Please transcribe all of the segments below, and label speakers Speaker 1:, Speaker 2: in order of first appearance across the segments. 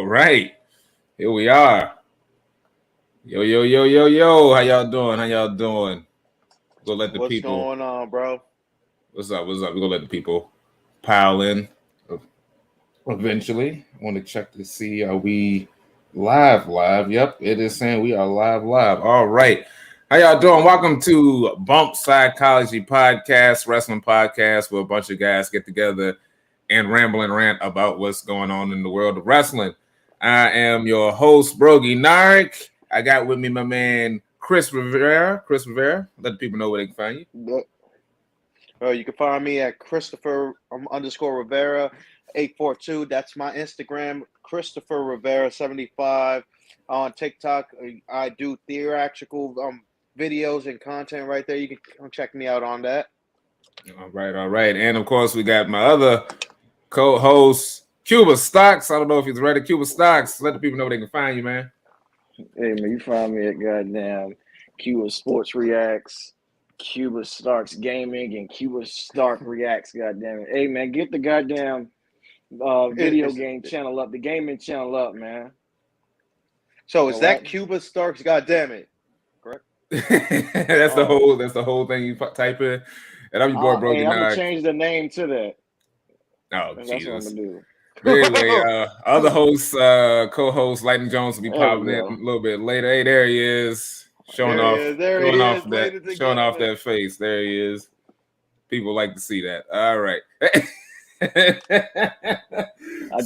Speaker 1: right. Here we are. Yo. How y'all doing? Go let the people.
Speaker 2: What's going on, bro?
Speaker 1: What's up? We're gonna let the people pile in eventually. I want to check to see, are we live? Yep, it is saying we are live. All right. How y'all doing? Welcome to Bump Psychology Podcast, wrestling podcast, where a bunch of guys get together and ramble and rant about what's going on in the world of wrestling. I am your host, Brogy Narek. I got with me my man Chris Rivera. Let the people know where they can find you.
Speaker 2: You can find me at Christopher _Rivera 842. That's my Instagram. Christopher Rivera 75 on TikTok. I do theatrical videos and content right there. You can come check me out on that.
Speaker 1: All right. And of course, we got my other co-host, Cuba Stocks. I don't know if he's ready. Cuba Stocks, let the people know where they can find you, man.
Speaker 3: Hey, man, you find me at goddamn Cuba Sports Reacts, Cuba Starks Gaming, and Cuba Stark Reacts, goddamn it. Hey, man, get the goddamn video game channel up, the gaming channel up, man.
Speaker 2: So is that Cuba Starks, goddamn it? Correct?
Speaker 1: That's the whole thing you type in. And I'm your boy, Brogy
Speaker 3: Narek. I'm going to change the name to that.
Speaker 1: Oh,
Speaker 3: that's
Speaker 1: Jesus.
Speaker 3: What I'm going to do.
Speaker 1: Anyway, other hosts, co-host Lightning Jones will be popping in a little bit later. Hey, there he is, showing off that face. There he is. People like to see that. All right.
Speaker 3: I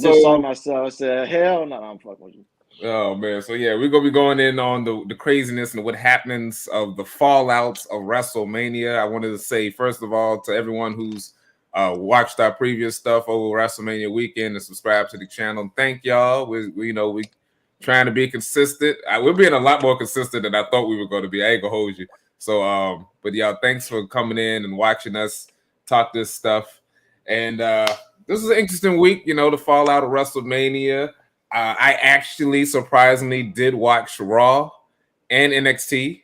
Speaker 3: just saw myself. I said, "Hell no, I'm fucking with you."
Speaker 1: Oh man, so yeah, we're gonna be going in on the craziness and what happens of the fallouts of WrestleMania. I wanted to say first of all to everyone who's watched our previous stuff over WrestleMania weekend and subscribe to the channel. Thank y'all. We trying to be consistent. We're being a lot more consistent than I thought we were going to be. I ain't gonna hold you. So, but y'all, thanks for coming in and watching us talk this stuff. And this is an interesting week. The fallout of WrestleMania. I actually surprisingly did watch Raw and NXT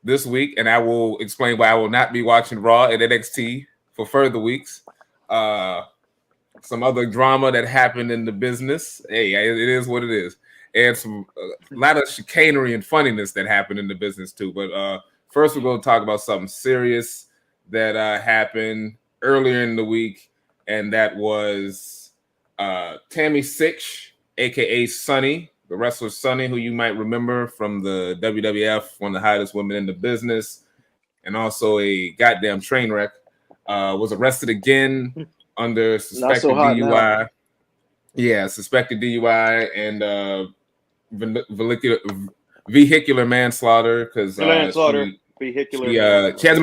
Speaker 1: this week, and I will explain why I will not be watching Raw and NXT for further weeks. Some other drama that happened in the business. Hey, it is what it is. And a lot of chicanery and funniness that happened in the business too. But first we're going to talk about something serious that happened earlier in the week. And that was Tammy Sytch, a.k.a. Sunny, the wrestler Sunny, who you might remember from the WWF, one of the hottest women in the business, and also a goddamn train wreck. Was arrested again under suspected DUI. Now. Yeah, suspected DUI and vehicular manslaughter because she hasn't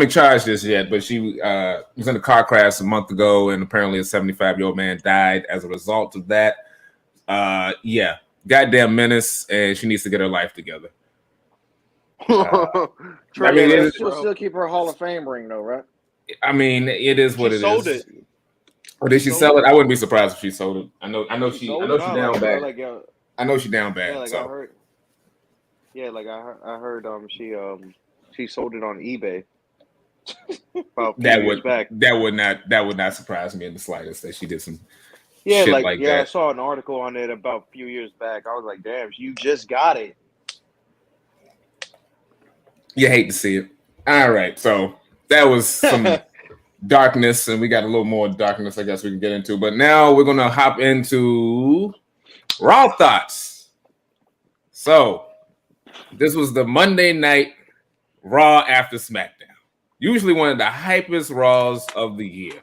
Speaker 1: been charged just yet, but she was in a car crash a month ago, and apparently a 75-year-old man died as a result of that. Yeah, goddamn menace, and she needs to get her life together.
Speaker 3: She'll still keep her Hall of Fame ring though, right?
Speaker 1: I mean, it is what it is.
Speaker 2: Sold it.
Speaker 1: Or did she sell it? I wouldn't be surprised if she sold it. I know she down bad. I know she down bad.
Speaker 2: I heard she sold it on eBay. About years back.
Speaker 1: That would not surprise me in the slightest that she did some shit like that.
Speaker 2: I saw an article on it about a few years back. I was like, damn, you just got it.
Speaker 1: You hate to see it. All right, so that was some darkness, and we got a little more darkness, I guess we can get into. But now we're going to hop into Raw Thoughts. So this was the Monday night Raw after SmackDown. Usually one of the hypest Raws of the year.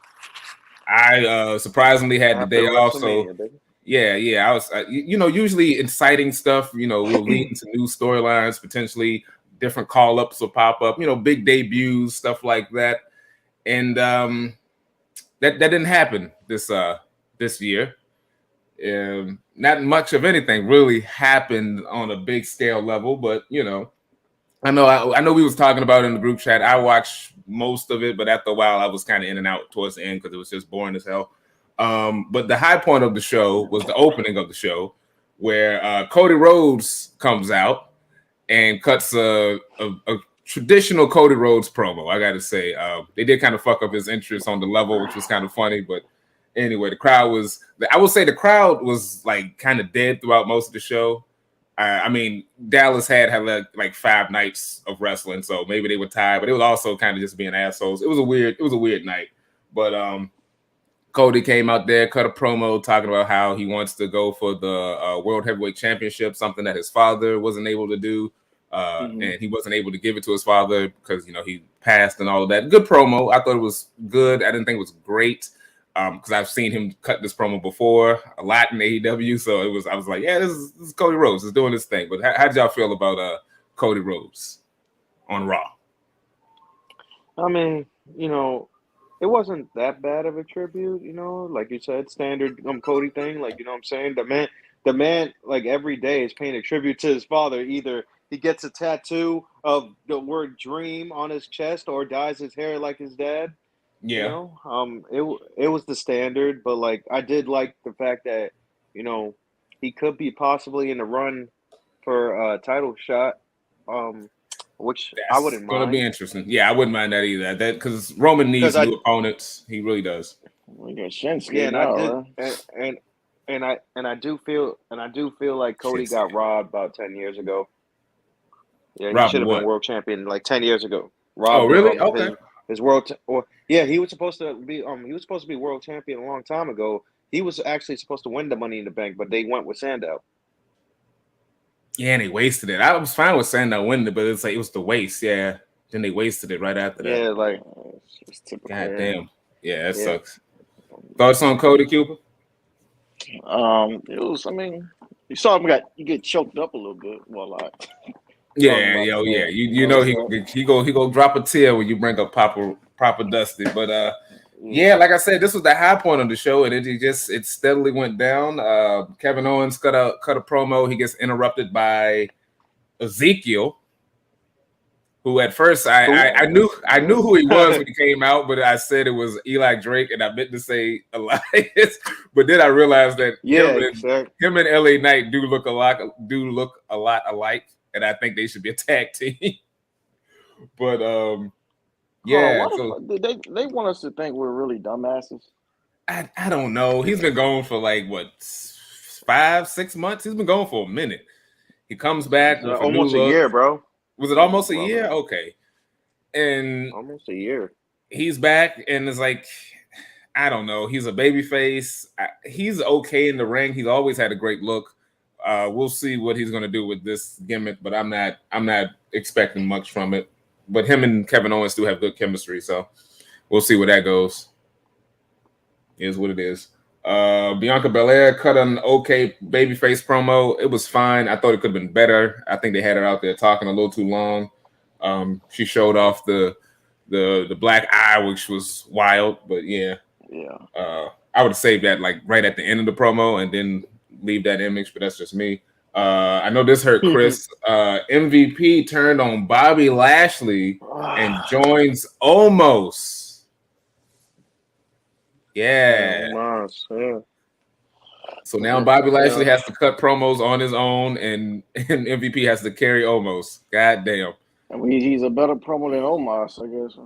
Speaker 1: I surprisingly had the day off. So yeah. I was, usually inciting stuff, will lead into new storylines, potentially different call-ups will pop up, big debuts, stuff like that. And that didn't happen this year. Not much of anything really happened on a big scale level, but I know we was talking about it in the group chat. I watched most of it, but after a while I was kind of in and out towards the end because it was just boring as hell. But the high point of the show was the opening of the show where Cody Rhodes comes out and cuts a traditional Cody Rhodes promo. I got to say, they did kind of fuck up his interest on the level, which was kind of funny, but Anyway, the crowd was, I would say the crowd was like kind of dead throughout most of the show. I mean, Dallas had like 5 nights of wrestling, so maybe they were tired, but it was also kind of just being assholes. It was a weird night. But Cody came out there, cut a promo talking about how he wants to go for the World Heavyweight Championship, something that his father wasn't able to do. And he wasn't able to give it to his father because, you know, he passed and all of that. Good promo. I thought it was good. I didn't think it was great because I've seen him cut this promo before a lot in AEW. So I was like, yeah, this is Cody Rhodes is doing this thing. But how did y'all feel about Cody Rhodes on Raw?
Speaker 2: I mean, you know, it wasn't that bad of a tribute, you know, like you said, standard Cody thing. Like, you know what I'm saying? The man, like every day is paying a tribute to his father. Either he gets a tattoo of the word dream on his chest or dyes his hair like his dad.
Speaker 1: Yeah.
Speaker 2: You know, it was the standard, but like I did like the fact that, you know, he could be possibly in the run for a title shot. Which I wouldn't mind.
Speaker 1: It's gonna be interesting. Yeah, I wouldn't mind that either. That because Roman needs new opponents. He really does.
Speaker 3: We got Shinsuke
Speaker 2: and
Speaker 3: now,
Speaker 2: I did, and I do feel like Cody got robbed about 10 years ago. Yeah, he should have been world champion like 10 years ago.
Speaker 1: Oh, really? Okay.
Speaker 2: His world, he was supposed to be world champion a long time ago. He was actually supposed to win the Money in the Bank, but they went with Sandow.
Speaker 1: Yeah, and they wasted it. I was fine with Sandow winning it, but it's like it was the waste. Yeah, then they wasted it right after that.
Speaker 2: Yeah, like
Speaker 1: God damn. Yeah, that sucks. Thoughts on Cody, Cuba?
Speaker 3: It was. I mean, you saw him get choked up a little bit. Well,
Speaker 1: yeah. You know he go drop a tear when you bring up Papa Dusty, but yeah, like I said, this was the high point of the show, and it steadily went down. Kevin Owens cut a promo. He gets interrupted by Ezekiel, who at first I knew who he was when he came out, but I said it was Eli Drake, and I meant to say Elias, but then I realized that him and LA Knight do look a lot alike, and I think they should be a tag team. But yeah,
Speaker 3: they want us to think we're really dumbasses.
Speaker 1: I don't know. He's been going for like what 5-6 months. He's been going for a minute. He comes back with
Speaker 2: almost a year, bro.
Speaker 1: Was it almost a year? Okay, and
Speaker 2: almost a year.
Speaker 1: He's back, and it's like I don't know. He's a baby face. He's okay in the ring. He's always had a great look. We'll see what he's gonna do with this gimmick, but I'm not expecting much from it. But him and Kevin Owens do have good chemistry, so we'll see where that goes. Is what it is. Bianca Belair cut an okay babyface promo. It was fine. I thought it could have been better. I think they had her out there talking a little too long. She showed off the black eye, which was wild, but yeah. I would have saved that like right at the end of the promo and then leave that image, but that's just me. I know this hurt Chris. MVP turned on Bobby Lashley and joins Omos. Yeah. So now Bobby Lashley has to cut promos on his own, and MVP has to carry Omos. God damn.
Speaker 3: I mean, he's a better promo than Omos, I guess.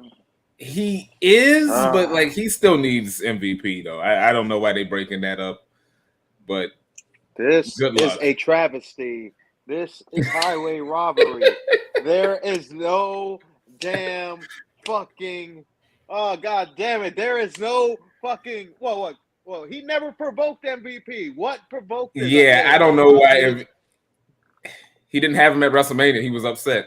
Speaker 1: He is, but like he still needs MVP though. I don't know why they're breaking that up, but
Speaker 2: this is a travesty. This is highway robbery. There is no damn fucking. Oh god damn it! There is no fucking. What? Well, he never provoked MVP. What provoked it?
Speaker 1: Yeah, I don't know why. He didn't have him at WrestleMania. He was upset.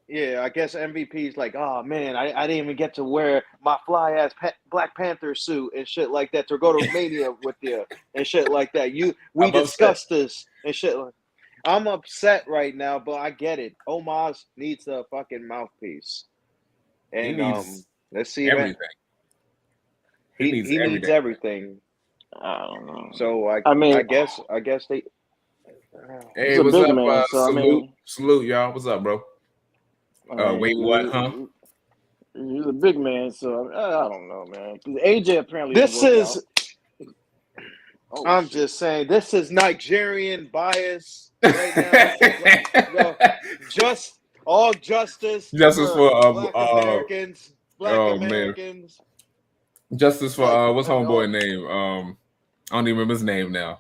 Speaker 2: Yeah, I guess MVP's like, oh man, I didn't even get to wear my fly ass Black Panther suit and shit like that to go to Mania with you and shit like that. We discussed this and shit. I'm upset right now, but I get it. Omos needs a fucking mouthpiece, and let's see
Speaker 1: everything.
Speaker 2: He needs everything.
Speaker 3: I don't know.
Speaker 2: So I guess they.
Speaker 1: Hey, what's up? Man, salute, y'all. What's up, bro? Wait, what? Huh?
Speaker 3: He's a big man, so I don't know, man. AJ apparently.
Speaker 2: This is. I'm just saying, this is Nigerian bias right now. Just all justice.
Speaker 1: Justice for
Speaker 2: Black Americans. Black Americans.
Speaker 1: Justice for what's homeboy name? I don't even remember his name now.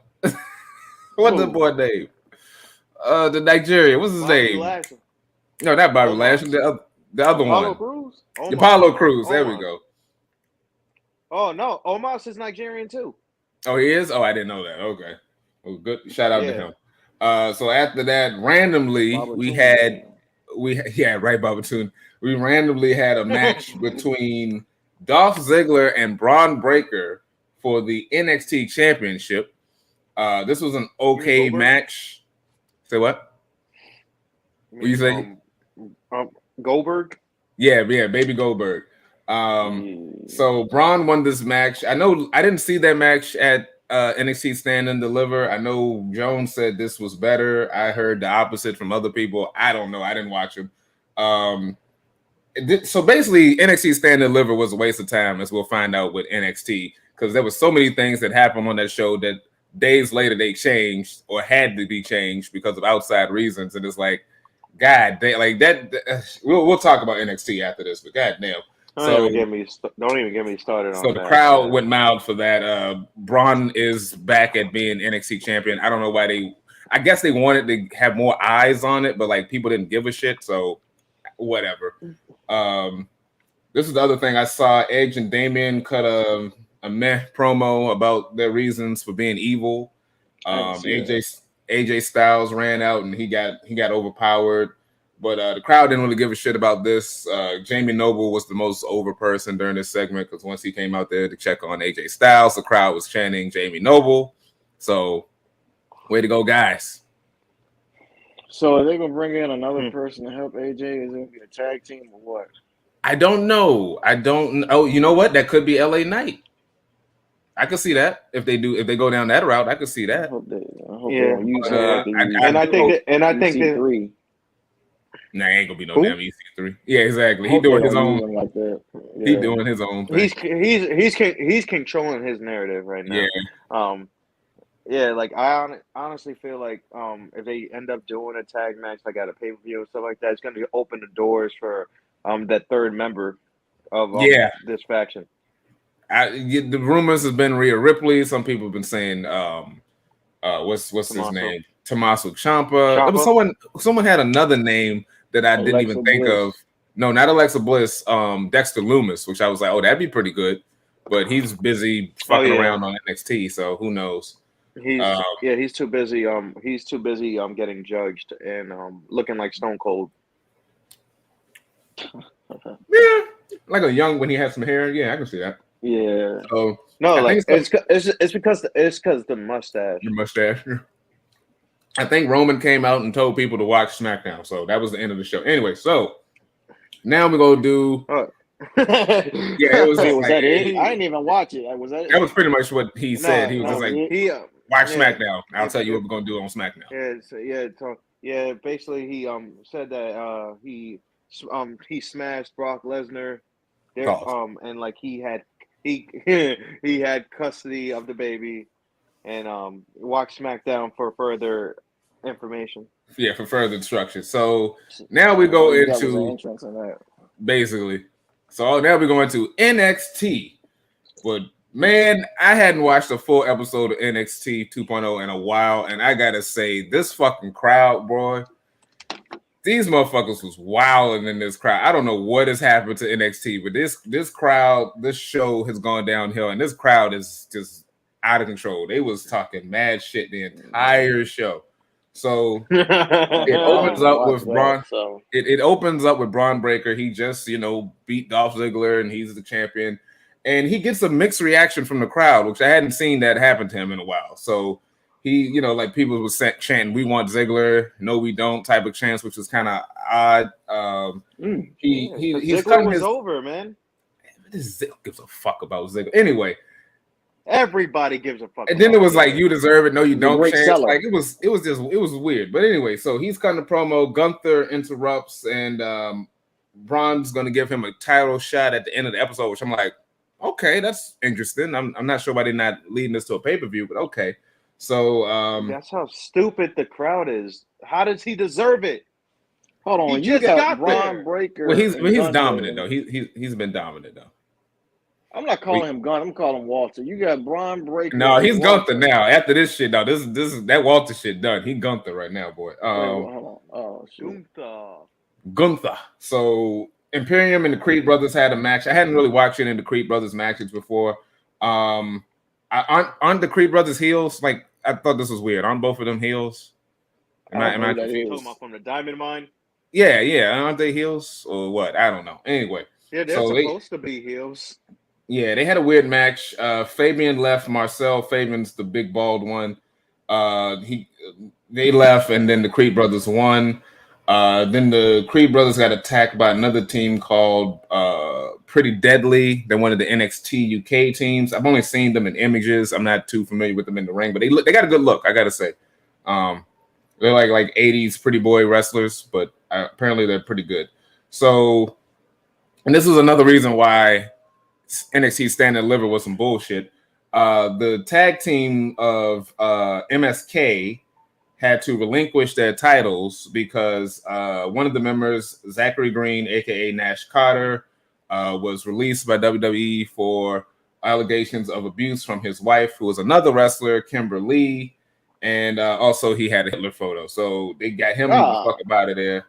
Speaker 1: What's the boy name? The Nigerian. What's his name?
Speaker 2: Lash.
Speaker 1: No, not Bobby Lash. The other
Speaker 3: Apollo
Speaker 1: one.
Speaker 3: Cruz?
Speaker 1: Apollo Cruz. There we go.
Speaker 2: Oh no, Omos is Nigerian too.
Speaker 1: Oh, he is? Oh, I didn't know that. Okay. Well, good. Shout out to him. So after that, randomly we randomly had a match between Dolph Ziggler and Braun Breaker for the NXT Championship. This was an okay match. Say what? What you say?
Speaker 2: Goldberg?
Speaker 1: Yeah, Baby Goldberg. So Braun won this match. I know I didn't see that match at NXT Stand and Deliver. I know Jones said this was better. I heard the opposite from other people. I don't know. I didn't watch him. So basically, NXT Stand and Deliver was a waste of time, as we'll find out with NXT, because there were so many things that happened on that show that days later they changed or had to be changed because of outside reasons. And it's like, God damn, like that. We'll talk about NXT after this, but God damn.
Speaker 2: Don't even get me started on that.
Speaker 1: So the crowd went mild for that. Braun is back at being NXT champion. I don't know why I guess they wanted to have more eyes on it, but like people didn't give a shit. So whatever. This is the other thing I saw. Edge and Damian cut a meh promo about their reasons for being evil. AJ Styles ran out and he got overpowered. But the crowd didn't really give a shit about this. Jamie Noble was the most over person during this segment because once he came out there to check on AJ Styles, the crowd was chanting Jamie Noble. So, way to go, guys.
Speaker 3: So, are they going to bring in another person to help AJ? Is it going to be a tag team or what?
Speaker 1: I don't know. Oh, you know what? That could be LA Knight. I could see that if they go down that route. I could see that.
Speaker 3: I hope they don't use
Speaker 2: I think
Speaker 3: EC3.
Speaker 1: Nah, ain't gonna be no damn EC3. Yeah, exactly. He doing his own like that. Yeah. He doing his own thing.
Speaker 2: He's controlling his narrative right now. Yeah. Like I honestly feel like if they end up doing a tag match like at a pay-per-view and stuff like that, it's gonna open the doors for that third member of this faction.
Speaker 1: The rumors have been Rhea Ripley. Some people have been saying what's his name? Tommaso Ciampa. There was someone had another name that I didn't even think of. No, not Alexa Bliss. Dexter Lumis, which I was like, oh, that'd be pretty good. But he's busy fucking around on NXT, so who knows?
Speaker 2: He's too busy. He's too busy getting judged and looking like Stone Cold.
Speaker 1: Yeah, like a young when he had some hair. Yeah, I can see that.
Speaker 3: Yeah.
Speaker 1: So
Speaker 2: no, like it's because the mustache.
Speaker 1: The mustache. I think Roman came out and told people to watch SmackDown, so that was the end of the show. Anyway, so now we're gonna do.
Speaker 3: Yeah, was that it? I didn't even watch it. Was that?
Speaker 1: That was pretty much what he said. He was just like, "Watch SmackDown. I'll tell you what we're gonna do on SmackDown."
Speaker 2: Basically, he said that he smashed Brock Lesnar, and like he had custody of the baby. And watch SmackDown for further information.
Speaker 1: Yeah, for further instructions. So now we go into basically. So now we go into NXT. But man, I hadn't watched a full episode of NXT 2.0 in a while, and I gotta say, this fucking crowd, boy. These motherfuckers was wilding in this crowd. I don't know what has happened to NXT, but this crowd, this show has gone downhill, and this crowd is just out of control. They was talking mad shit the entire show. So it opens up with Braun. It opens up with Braun Breaker. He just beat Dolph Ziggler and he's the champion. And he gets a mixed reaction from the crowd, which I hadn't seen that happen to him in a while. So he, like people was chanting, "We want Ziggler, no, we don't" type of chants, which was kind of odd. He's
Speaker 2: Ziggler was over, man.
Speaker 1: Ziggler gives a fuck about Ziggler anyway.
Speaker 2: Everybody gives a fuck.
Speaker 1: And then it was like, "You deserve it, no, you don't." Chance. Like it was weird. But anyway, so he's cutting the promo. Gunther interrupts, and Braun's gonna give him a title shot at the end of the episode, which I'm like, okay, that's interesting. I'm not sure why they're not leading this to a pay-per-view, but okay. So
Speaker 2: that's how stupid the crowd is. How does he deserve it?
Speaker 3: Hold on, you got Braun Breaker.
Speaker 1: Well, he's dominant though. He's been dominant though.
Speaker 3: I'm not calling him Gunn. I'm calling him Walter. You got Braun Breaker.
Speaker 1: No, he's
Speaker 3: Walter.
Speaker 1: Gunther now. After this shit, no, this is that Walter shit done. He Gunther right now, boy.
Speaker 3: Wait, hold on. Oh shit.
Speaker 1: Gunther. So Imperium and the Creed brothers had a match. I hadn't really watched any of the Creed brothers matches before. Aren't the Creed brothers heels? Like I thought this was weird. Aren't both of them heels? Am I
Speaker 2: talking about from the Diamond Mine?
Speaker 1: Yeah. Aren't they heels or what? I don't know. Anyway,
Speaker 2: yeah, they're supposed to be heels.
Speaker 1: Yeah, they had a weird match. Fabian left. Marcel, Fabian's the big bald one. They left, and then the Creed brothers won. Then the Creed brothers got attacked by another team called Pretty Deadly. They're one of the NXT UK teams. I've only seen them in images. I'm not too familiar with them in the ring, but they got a good look, I gotta say. They're like 80s pretty boy wrestlers, but apparently they're pretty good. So, and this was another reason why NXT Stand and Deliver was some bullshit. The tag team of MSK had to relinquish their titles because one of the members, Zachary Green, aka Nash Carter, was released by WWE for allegations of abuse from his wife, who was another wrestler, Kimber Lee, and also he had a Hitler photo. So they got him the fuck up out of there.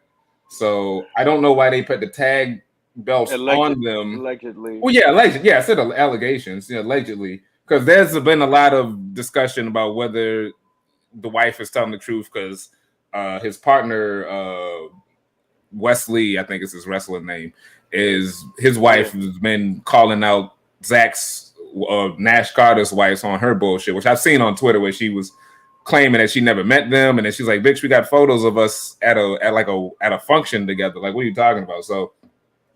Speaker 1: So I don't know why they put the tag belts on them.
Speaker 3: Allegedly.
Speaker 1: Well, yeah, allegedly. Yeah, I said allegations. Yeah, allegedly, because there's been a lot of discussion about whether the wife is telling the truth, because his partner, Wesley, I think is his wrestling name, is his wife has been calling out Zach's Nash Carter's wife on her bullshit, which I've seen on Twitter where she was claiming that she never met them, and then she's like, "Bitch, we got photos of us at a function together. Like, what are you talking about?" So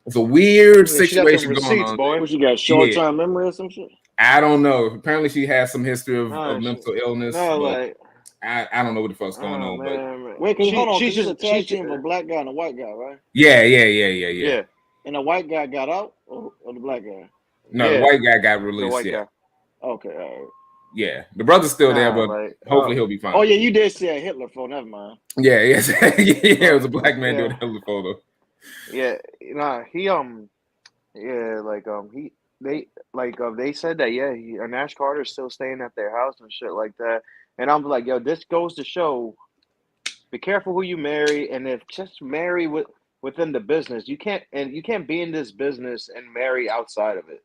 Speaker 1: it's a weird situation going on.
Speaker 3: Boy. What, you got short-term memory or some shit?
Speaker 1: I don't know. Apparently, she has some history of mental illness.
Speaker 2: No, like
Speaker 1: I don't know what the fuck's going on. But
Speaker 3: wait, hold on. She's a tag team of a black guy and a white guy, right?
Speaker 1: Yeah.
Speaker 3: And the white guy got out, or the black guy?
Speaker 1: No, the white guy got released.
Speaker 3: The white guy. Okay, all right.
Speaker 1: Yeah, the brother's still there, but hopefully he'll be fine.
Speaker 3: Oh yeah, you did say a Hitler photo. Never mind.
Speaker 1: Yeah, yes, it was a black man doing a Hitler photo.
Speaker 2: Yeah, he they said that Nash Carter's still staying at their house and shit like that, and I'm like, yo, this goes to show, be careful who you marry, and if just marry within the business. You can't be in this business and marry outside of it.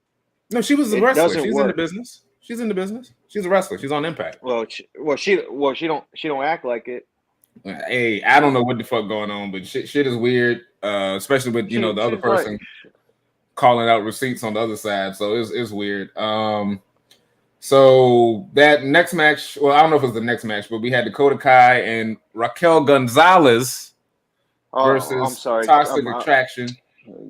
Speaker 1: No, she was a wrestler. She's in the business. She's in the business. She's a wrestler. She's on Impact.
Speaker 2: She don't act like it.
Speaker 1: Hey, I don't know what the fuck going on, but shit is weird. Especially with the other person calling out receipts on the other side. So it's weird. So that next match, well, I don't know if it was the next match, but we had Dakota Kai and Raquel Gonzalez versus Toxic Attraction.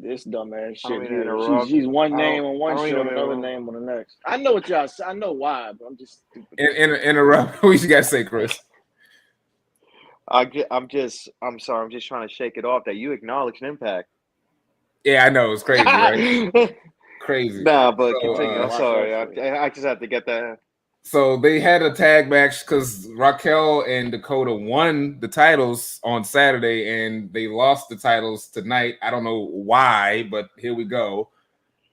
Speaker 3: This dumbass shit here. She's one name on one show, another name on the next. I know what y'all say. I know why, but I'm just stupid.
Speaker 1: Interrupt. What you got to say, Chris?
Speaker 2: I'm sorry. I'm just trying to shake it off that you acknowledged Impact.
Speaker 1: Yeah, I know. It's crazy, right? Crazy.
Speaker 2: Nah, but continue. I'm sorry. I just have to get that.
Speaker 1: So they had a tag match because Raquel and Dakota won the titles on Saturday, and they lost the titles tonight. I don't know why, but here we go.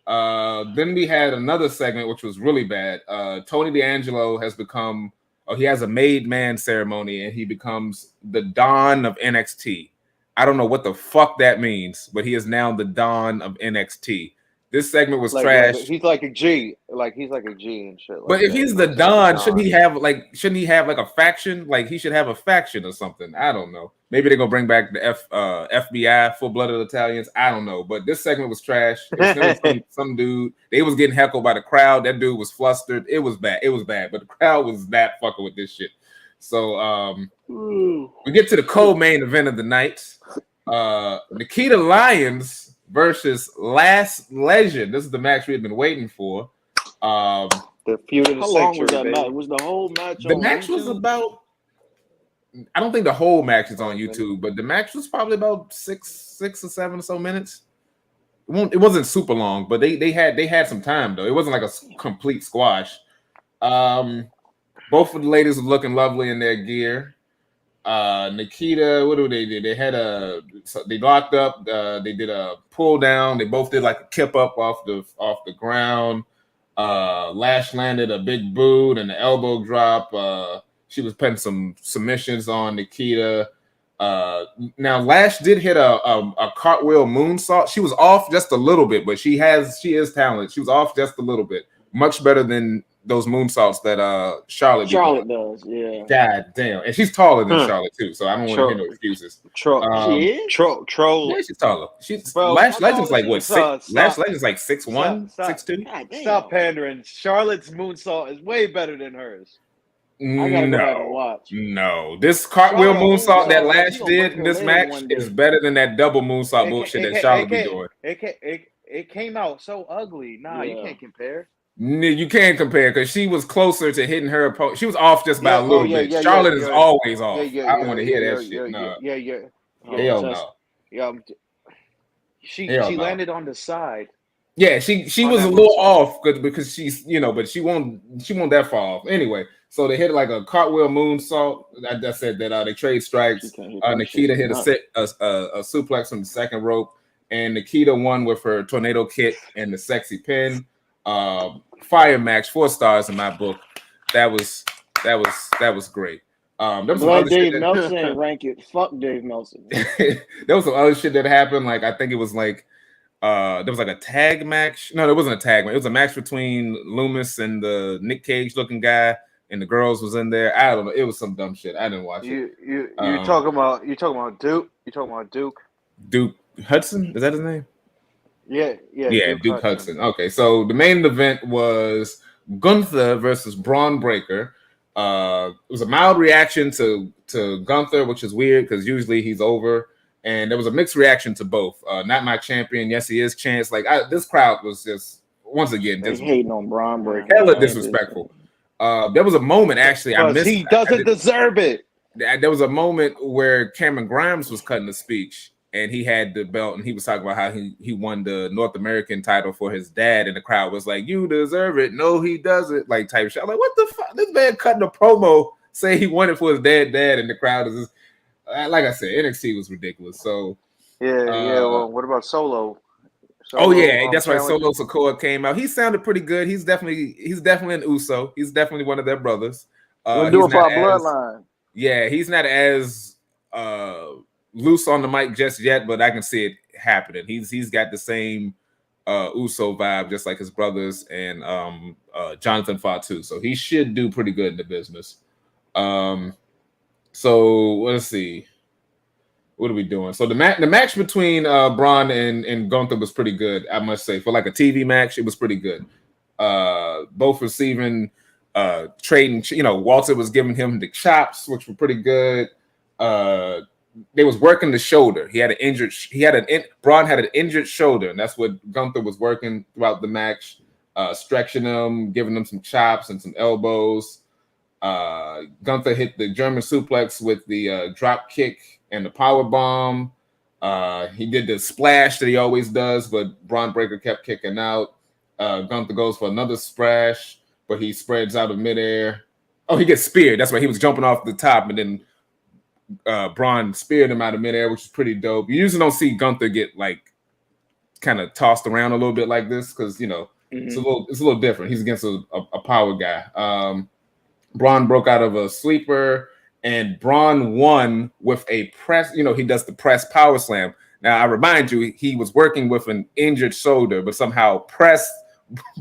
Speaker 1: Then we had another segment, which was really bad. Tony D'Angelo has become, he has a made man ceremony, and he becomes the Don of NXT. I don't know what the fuck that means, but he is now the Don of NXT. This segment was trash.
Speaker 2: He's like a G. He's like a G and shit.
Speaker 1: But if he's the Don, shouldn't he have like a faction? Like he should have a faction or something. I don't know. Maybe they're gonna bring back the FBI, full-blooded Italians. I don't know. But this segment was trash. It was some dude. They was getting heckled by the crowd. That dude was flustered. It was bad. But the crowd was that fucking with this shit. So we get to the co-main event of the night. Nikkita Lyons versus Last Legend. This is the match we had been waiting for.
Speaker 2: The feud of the
Speaker 3: How long was that match? Was the whole match on
Speaker 1: The match
Speaker 3: YouTube?
Speaker 1: was about, I don't think the whole match is on YouTube, but the match was probably about six or 7 or so minutes. It wasn't super long, but they had some time though. It wasn't like a complete squash. Both of the ladies were looking lovely in their gear. Nikkita, what do they do? They had they locked up. They did a pull down. They both did like a kip up off the ground. Lash landed a big boot and the elbow drop. She was putting some submissions on Nikkita. Now Lash did hit a cartwheel moonsault. She was off just a little bit, but she is talented. She was off just a little bit, much better than those moonsaults that Charlotte
Speaker 3: does. Yeah.
Speaker 1: God damn, and she's taller than Charlotte too, so I don't want to hear no excuses.
Speaker 2: She is troll.
Speaker 1: Yeah, she's taller. Lash Legend's like what? Lash Legend's like 6'1", 6'2".
Speaker 2: Stop pandering. Charlotte's moonsault is way better than hers.
Speaker 3: I gotta go back and watch.
Speaker 1: No, this cartwheel moonsault that Lash did in this match is better than that double moonsault bullshit that Charlotte be doing.
Speaker 2: It came out so ugly. Nah, you can't compare.
Speaker 1: You can't compare because she was closer to hitting her opponent. She was off just by a little bit. Charlotte is always off. I don't want to hear that shit. No. Hell no.
Speaker 2: Yeah. She landed on the side.
Speaker 1: Yeah, she was a little off because she's but she won't that far off anyway. So they hit like a cartwheel moonsault. I said that they trade strikes. Nikkita hit a suplex from the second rope, and Nikkita won with her tornado kick and the sexy pin. Fire match, 4 stars in my book. That was great.
Speaker 3: Dave Meltzer and rank it. Fuck Dave Meltzer.
Speaker 1: There was some other shit that happened. Like I think it was like there was like a tag match. No, there wasn't a tag match. It was a match between Loomis and the Nick Cage looking guy, and the girls was in there. I don't know. It was some dumb shit. I didn't watch it.
Speaker 2: You talking about Duke? You talking about Duke?
Speaker 1: Duke Hudson? Is that his name?
Speaker 2: Yeah,
Speaker 1: Duke Hudson. Okay, so the main event was Gunther versus Braun Breaker. It was a mild reaction to Gunther, which is weird because usually he's over, and there was a mixed reaction to both. Not my champion. Yes, he is. Chance. Like this crowd was just once again
Speaker 3: hating on Braun Breaker.
Speaker 1: Hella disrespectful. There was a moment actually I missed.
Speaker 2: He doesn't deserve it.
Speaker 1: There was a moment where Cameron Grimes was cutting the speech. And he had the belt, and he was talking about how he won the North American title for his dad, and the crowd was like, "You deserve it." No, he doesn't. Like type shit. I'm like, what the fuck? This man cutting a promo saying he won it for his dad, and the crowd is just, like I said, NXT was ridiculous. So
Speaker 2: Well, what about Solo?
Speaker 1: That's right. Solo Sikoa came out. He sounded pretty good. He's definitely an Uso. He's definitely one of their brothers.
Speaker 3: We'll do it for our bloodline.
Speaker 1: Yeah, he's not as loose on the mic just yet, but I can see it happening. He's got the same Uso vibe, just like his brothers and Jonathan Fatu. So he should do pretty good in the business. So let's see. What are we doing? So the match between Braun and Gunther was pretty good, I must say. For like a TV match, it was pretty good. Both receiving trading, Walter was giving him the chops, which were pretty good. They was working the shoulder. Braun had an injured shoulder, and that's what Gunther was working throughout the match, stretching him, giving him some chops and some elbows. Gunther hit the German suplex with the drop kick and the power bomb. He did the splash that he always does, but Braun Breaker kept kicking out. Gunther goes for another splash, but he spreads out of midair. Oh, he gets speared. That's why he was jumping off the top, and then Braun speared him out of midair, which is pretty dope. You usually don't see Gunther get like kind of tossed around a little bit like this because it's a little different. He's against a power guy. Braun broke out of a sleeper, and Braun won with a press. He does the press power slam. Now I remind you, he was working with an injured shoulder, but somehow pressed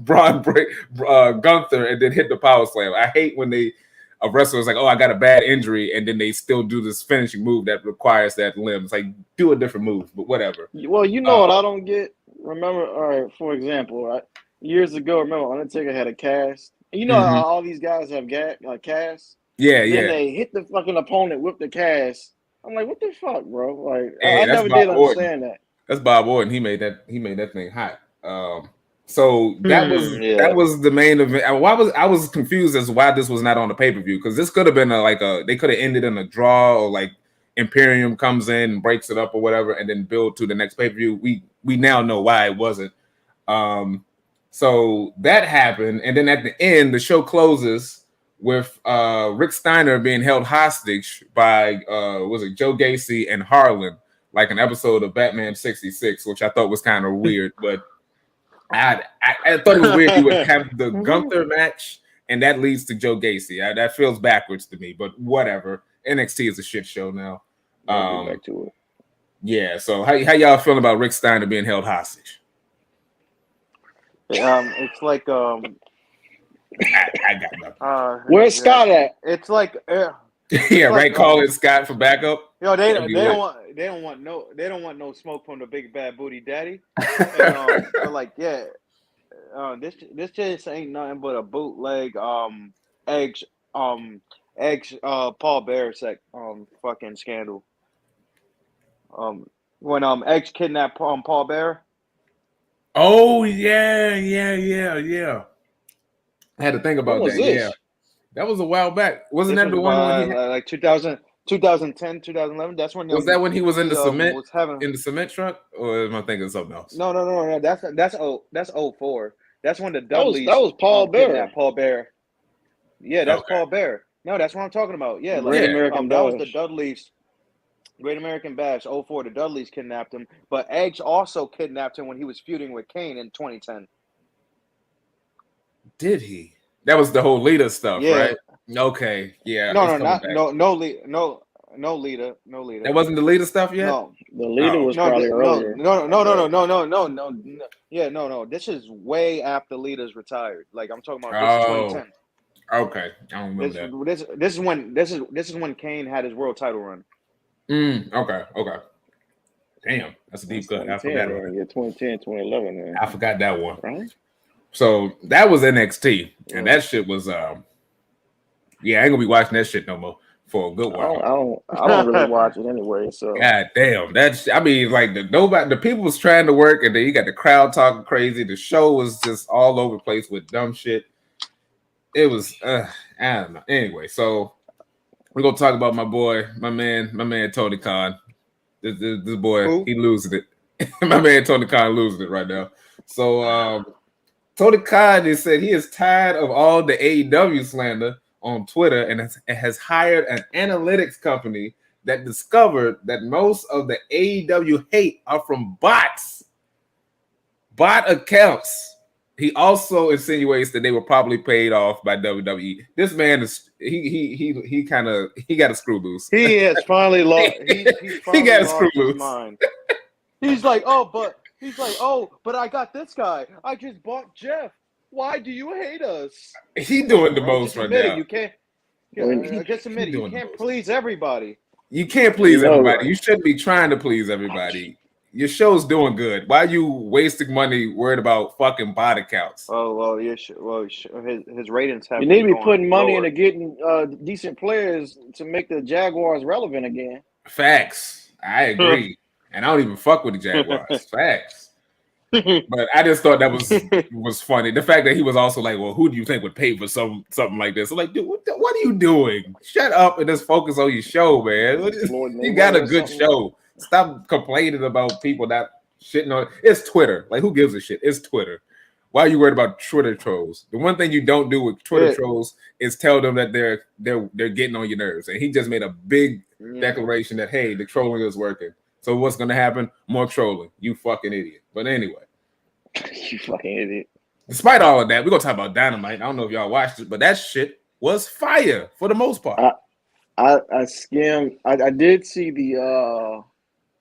Speaker 1: Gunther and then hit the power slam. I hate when a wrestler is like, "Oh, I got a bad injury," and then they still do this finishing move that requires that limb. It's like, do a different move, but whatever.
Speaker 3: Well, what I don't get. Remember, all right, for example, years ago, remember Undertaker had a cast. And all these guys have casts.
Speaker 1: Yeah.
Speaker 3: Then they hit the fucking opponent with the cast. I'm like, what the fuck, bro? Like,
Speaker 1: hey,
Speaker 3: I never did understand that.
Speaker 1: That's Bob Orton. He made that thing hot. So that was the main event. I was confused as to why this was not on the pay-per-view, because this could have been they could have ended in a draw, or like Imperium comes in and breaks it up or whatever, and then build to the next pay-per-view. We now know why it wasn't. So that happened, and then at the end, the show closes with Rick Steiner being held hostage by was it Joe Gacy and Harlan, like an episode of Batman 66, which I thought was kind of weird, but I thought it was weird you would have the Gunther match and that leads to Joe Gacy. That feels backwards to me, but whatever. NXT is a shit show now.
Speaker 3: I'll get back to it.
Speaker 1: Yeah, so how y'all feeling about Rick Steiner being held hostage?
Speaker 2: It's like
Speaker 1: I got nothing.
Speaker 3: Where's Scott at?
Speaker 2: It's like
Speaker 1: yeah, right. Call it Scott for backup.
Speaker 2: Yo, they don't want no smoke from the big bad booty daddy. And, but like, yeah, this just ain't nothing but a bootleg Edge Paul Bear fucking scandal. When Edge kidnapped Paul Bear.
Speaker 1: Oh yeah. I had to think about that.
Speaker 3: This?
Speaker 1: Yeah, that was a while back. Wasn't that the one when he
Speaker 2: like 2010, 2011? That's when
Speaker 1: was that when he was in the cement
Speaker 2: was having
Speaker 1: in the cement truck, or am I thinking of something else?
Speaker 2: No. That's 04. That's when the Dudleys.
Speaker 3: That was Paul Bear.
Speaker 2: kidnapped Paul Bear. Yeah, that's
Speaker 1: Okay.
Speaker 2: Paul Bear. No, that's what I'm talking about. Yeah, like
Speaker 3: Great American
Speaker 2: that was
Speaker 3: Bash.
Speaker 2: the Dudleys. Great American Bash 04. The Dudleys kidnapped him, but Edge also kidnapped him when he was feuding with Kane in 2010.
Speaker 1: Did he? That was the whole Lita stuff,
Speaker 2: Yeah.
Speaker 1: right? Okay, yeah.
Speaker 2: No,
Speaker 1: it's coming back.
Speaker 2: no Lita.
Speaker 1: That wasn't the Lita stuff yet.
Speaker 2: No,
Speaker 3: The leader was probably earlier.
Speaker 2: No. Yeah, no. This is way after Lita's retired. Like I'm talking about this is 2010.
Speaker 1: Okay, I don't remember that.
Speaker 2: This is when Kane had his world title run.
Speaker 1: Okay. Damn, that's a deep cut. I forgot.
Speaker 3: Yeah, 2010, 2011. Man.
Speaker 1: I forgot that one.
Speaker 3: Right?
Speaker 1: So that was NXT, and that shit was yeah, I ain't gonna be watching that shit no more for a good while.
Speaker 3: I don't really watch it anyway. So
Speaker 1: God damn, I mean, like the people was trying to work, and then you got the crowd talking crazy. The show was just all over the place with dumb shit. It was I don't know. Anyway, so we're gonna talk about my man Tony Khan. This boy,
Speaker 2: Who?
Speaker 1: he losing it. My man Tony Khan losing it right now. So Tony Khan has said he is tired of all the AEW slander on Twitter and has hired an analytics company that discovered that most of the AEW hate are from bots, bot accounts. He also insinuates that they were probably paid off by WWE. This man is he got a screw loose.
Speaker 2: He has finally lost.
Speaker 1: He got a screw loose.
Speaker 2: Mind. He's like, but I got this guy. I just bought Jeff. Why do you hate us?
Speaker 1: He doing the most right now.
Speaker 2: You can't. Just admit it. You can't please everybody.
Speaker 1: You can't please everybody. You shouldn't be trying to please everybody. Your show's doing good. Why are you wasting money worried about fucking bot accounts?
Speaker 2: Oh well, his ratings have.
Speaker 3: You need to be putting money into getting decent players to make the Jaguars relevant again.
Speaker 1: Facts. I agree. And I don't even fuck with the Jaguars. Facts. But I just thought that was funny. The fact that he was also like, well, who do you think would pay for something like this? I'm like, dude, what are you doing? Shut up and just focus on your show, man. You got a good show. Stop complaining about people that shitting on it. It's Twitter. Like, who gives a shit? It's Twitter. Why are you worried about Twitter trolls? The one thing you don't do with Twitter trolls is tell them that they're getting on your nerves. And he just made a big declaration that, hey, the trolling is working. So what's gonna happen? More trolling. You fucking idiot. But anyway.
Speaker 3: You fucking idiot.
Speaker 1: Despite all of that, we're gonna talk about Dynamite. I don't know if y'all watched it, but that shit was fire for the most part.
Speaker 3: I skimmed. I did see the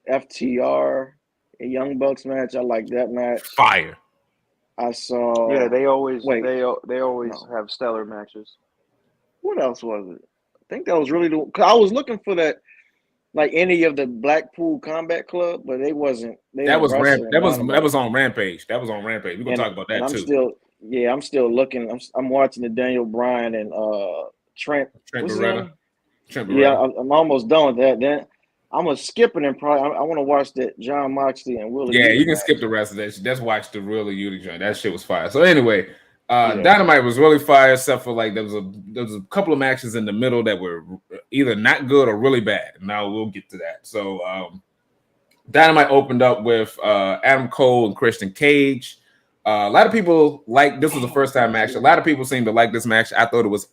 Speaker 3: FTR and Young Bucks match. I like that match.
Speaker 1: Fire.
Speaker 3: I saw.
Speaker 2: Yeah, they always
Speaker 3: No.
Speaker 2: have stellar matches.
Speaker 3: What else was it? I think that was really the. Cause I was looking for that, like any of the Blackpool Combat Club, but they wasn't.
Speaker 1: That was on Rampage. That was on Rampage. We're gonna talk about that too.
Speaker 3: I'm still looking. I'm watching the Daniel Bryan and Trent.
Speaker 1: Beretta.
Speaker 3: Yeah, I'm almost done with that. Then I'm gonna skip it and probably I want to watch that John Moxley and Willie.
Speaker 1: Yeah, you can skip the rest of that. Just watch the real Utica joint. That shit was fire. So anyway, Dynamite was really fire, except for like there was a couple of matches in the middle that were either not good or really bad. Now we'll get to that. So Dynamite opened up with Adam Cole and Christian Cage. A lot of people this was the first time match. A lot of people seemed to like this match. I thought it was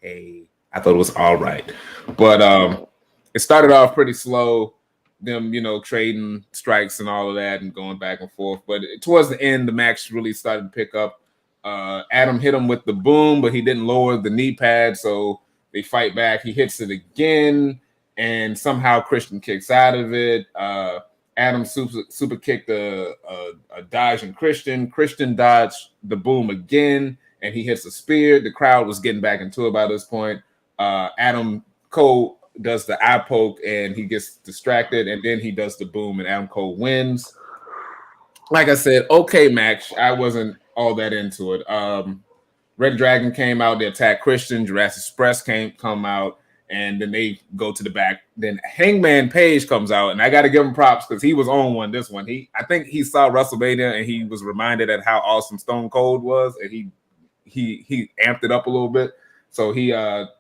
Speaker 1: okay. I thought it was all right, but it started off pretty slow. Them, trading strikes and all of that, and going back and forth. But towards the end, the match really started to pick up. Adam hit him with the boom, but he didn't lower the knee pad, so they fight back. He hits it again, and somehow Christian kicks out of it. Adam super kicked a dodge and Christian dodged the boom again, and he hits a spear. The crowd was getting back into it by this point. Adam Cole does the eye poke, and he gets distracted, and then he does the boom, and Adam Cole wins. Like I said, okay match. I wasn't all that into it. Red Dragon came out, they attacked Christian. Jurassic Express come out, and then they go to the back. Then Hangman Page comes out, and I got to give him props because he was on one. This one, I think he saw WrestleMania, and he was reminded at how awesome Stone Cold was, and he amped it up a little bit. So he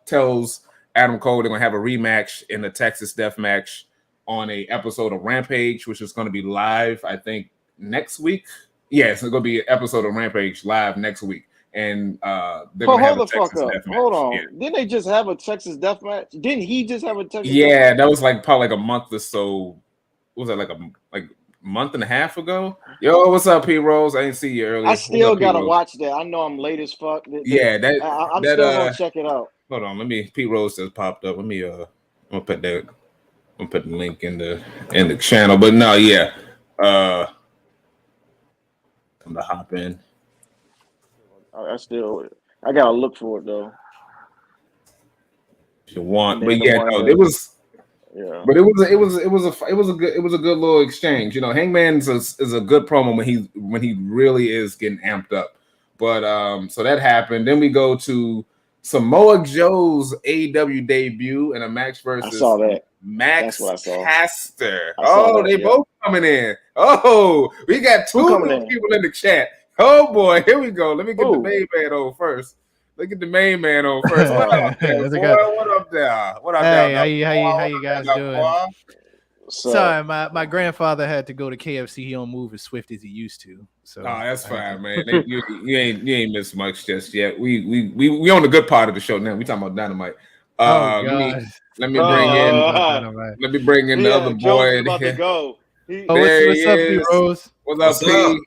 Speaker 1: tells Adam Cole they're gonna have a rematch in the Texas Death Match on a episode of Rampage, which is going to be live, I think, next week. Yes, it's gonna be an episode of Rampage live next week, and they're gonna have a Texas Death Match.
Speaker 3: Hold on,
Speaker 1: yeah.
Speaker 3: Didn't they just have a Texas Death Match? Didn't he just have a Texas?
Speaker 1: Yeah,
Speaker 3: Death
Speaker 1: that was like probably like a month or so. What was that, like a month and a half ago? Yo, what's up, P Rose? I didn't see you earlier.
Speaker 3: I still gotta watch that. I know I'm late as fuck.
Speaker 1: I'm
Speaker 3: still gonna check it out.
Speaker 1: Hold on, P Rose just popped up. I'm gonna put the link in the channel. But no, yeah. I'm gonna hop in.
Speaker 3: I gotta look for it though.
Speaker 1: If you want, but yeah, no, it was. Yeah, but it was a good little exchange. Hangman is a good promo when he really is getting amped up. But so that happened. Then we go to Samoa Joe's AEW debut in a match versus Max Caster. They both coming in. Oh, we got two people in the chat. Oh boy, here we go. Let me get the main man on first. Look at the main man on first. What up there, boy? What up there? What up there?
Speaker 4: Hey, how you guys doing? Sorry, my grandfather had to go to KFC. He don't move as swift as he used to. So
Speaker 1: that's fine, man. You ain't missed much just yet. We on the good part of the show now. We talking about Dynamite. Let me bring in the other boy.
Speaker 2: About to go.
Speaker 4: What's up, P Rose?
Speaker 1: What's up, P?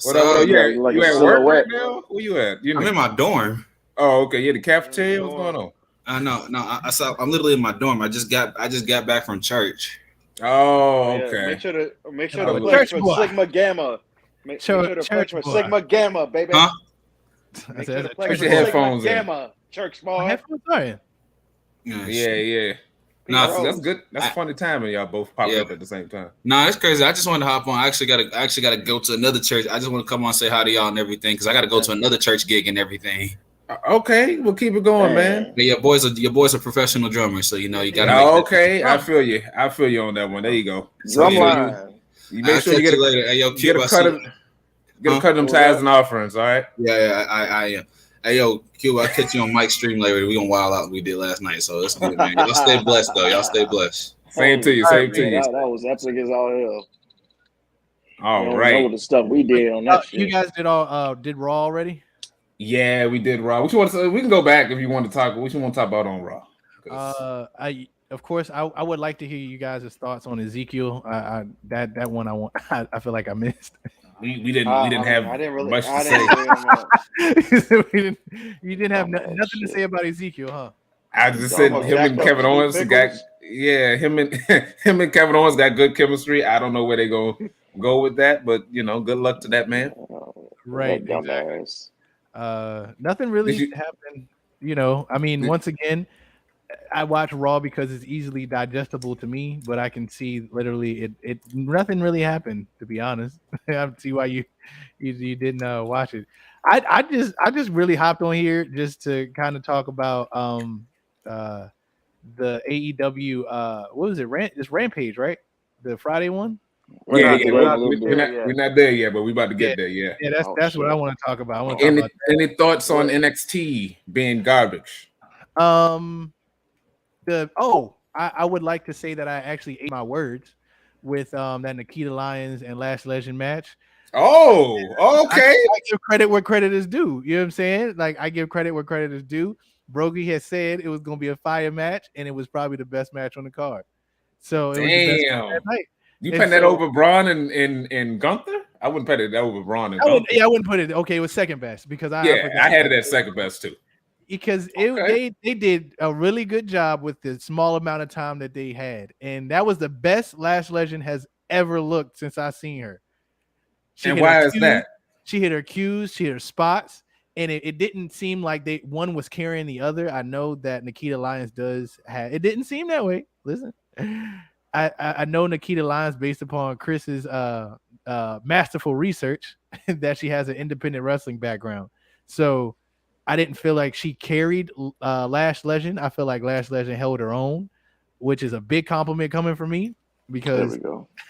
Speaker 1: What up? You at work right now? Where you at?
Speaker 5: I'm in my dorm.
Speaker 1: Oh, okay. Yeah, the cafeteria. What's going on?
Speaker 5: No. I'm literally in my dorm. I just got back from church.
Speaker 1: Oh, okay.
Speaker 2: Make sure to pledge for Sigma Gamma. Make sure to pledge for Sigma Gamma, baby.
Speaker 5: Huh?
Speaker 2: Make sure to
Speaker 1: put
Speaker 2: pledge
Speaker 1: your
Speaker 2: for
Speaker 1: headphones
Speaker 2: Sigma
Speaker 1: in.
Speaker 2: Gamma, church boy.
Speaker 4: My headphones are in.
Speaker 1: Yeah. No, that's good. That's funny timing. Y'all both popped up at the same time.
Speaker 5: No, that's crazy. I just wanted to hop on. I actually gotta go to another church. I just want to come on and say hi to y'all and everything because I gotta go to another church gig and everything.
Speaker 1: Okay, we'll keep it going, man.
Speaker 5: But your boys are professional drummers, so you gotta.
Speaker 1: I feel you. I feel you on that one. There you go.
Speaker 3: So
Speaker 1: you make sure you get
Speaker 5: later. Hey, yo,
Speaker 1: get a cut them tithes and offerings. All right.
Speaker 5: Yeah, I am. Hey, yo, Q, I'll catch you on Mike's stream later. We're going to wild out we did last night, so it's good, man. Y'all stay blessed, though. Y'all stay blessed.
Speaker 1: Same to you.
Speaker 3: That was epic as all hell.
Speaker 1: All right.
Speaker 3: Know the stuff we did on that shit.
Speaker 4: You guys did Raw already?
Speaker 1: Yeah, we did Raw. We can go back if you want to talk. What you want to talk about on Raw?
Speaker 4: Of course, I would like to hear you guys' thoughts on Ezekiel. That one I feel like I missed.
Speaker 1: We didn't have much to
Speaker 4: say. You didn't have nothing to say about Ezekiel, huh?
Speaker 1: I just said him and Kevin Owens him and Kevin Owens got good chemistry. I don't know where they go with that, but good luck to that man.
Speaker 4: Right. Exactly. Nothing really happened. I mean, once again, I watch Raw because it's easily digestible to me, but I can see literally it nothing really happened, to be honest. I see why you didn't watch it. I just really hopped on here just to kind of talk about the AEW what was it? It's Rampage, right? The Friday one?
Speaker 1: We're not there yet, but we about to get there. Yeah.
Speaker 4: Yeah, that's what I want to talk about.
Speaker 1: Any thoughts on NXT being garbage?
Speaker 4: I would like to say that I actually ate my words with that Nikkita Lyons and Lash Legend match.
Speaker 1: Oh, okay.
Speaker 4: I give credit where credit is due. You know what I'm saying? Like I give credit where credit is due. Brogy had said it was going to be a fire match, and it was probably the best match on the card. So it was the best match that night.
Speaker 1: You putting that over Braun and Gunther? I wouldn't put it over Braun and Gunther.
Speaker 4: I wouldn't put it. Okay, it was second best because I
Speaker 1: had it at second best too.
Speaker 4: Because they did a really good job with the small amount of time that they had, and that was the best Lash Legend has ever looked since I've seen her.
Speaker 1: And why is that?
Speaker 4: She hit her cues, she hit her spots, and it didn't seem like one was carrying the other. I know that Nikkita Lyons does have. It didn't seem that way. Listen, I know Nikkita Lyons based upon Chris's masterful research that she has an independent wrestling background. So I didn't feel like she carried Lash Legend. I feel like Lash Legend held her own, which is a big compliment coming from me because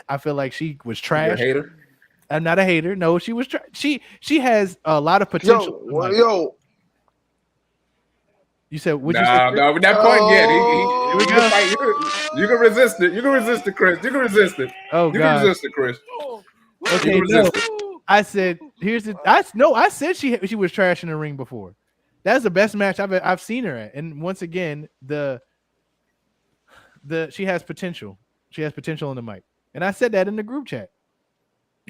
Speaker 4: I feel like she was trash.
Speaker 1: You're a hater?
Speaker 4: I'm not a hater. No, she was she has a lot of potential. You said would you say?
Speaker 1: No, that point yet. You can resist it. You can resist it, Chris. You can resist it.
Speaker 4: Oh,
Speaker 1: you
Speaker 4: God.
Speaker 1: can resist it, Chris.
Speaker 4: Okay, no. I said I said she was trash in the ring before. That's the best match I've seen her at. And once again, she has potential. She has potential on the mic. And I said that in the group chat.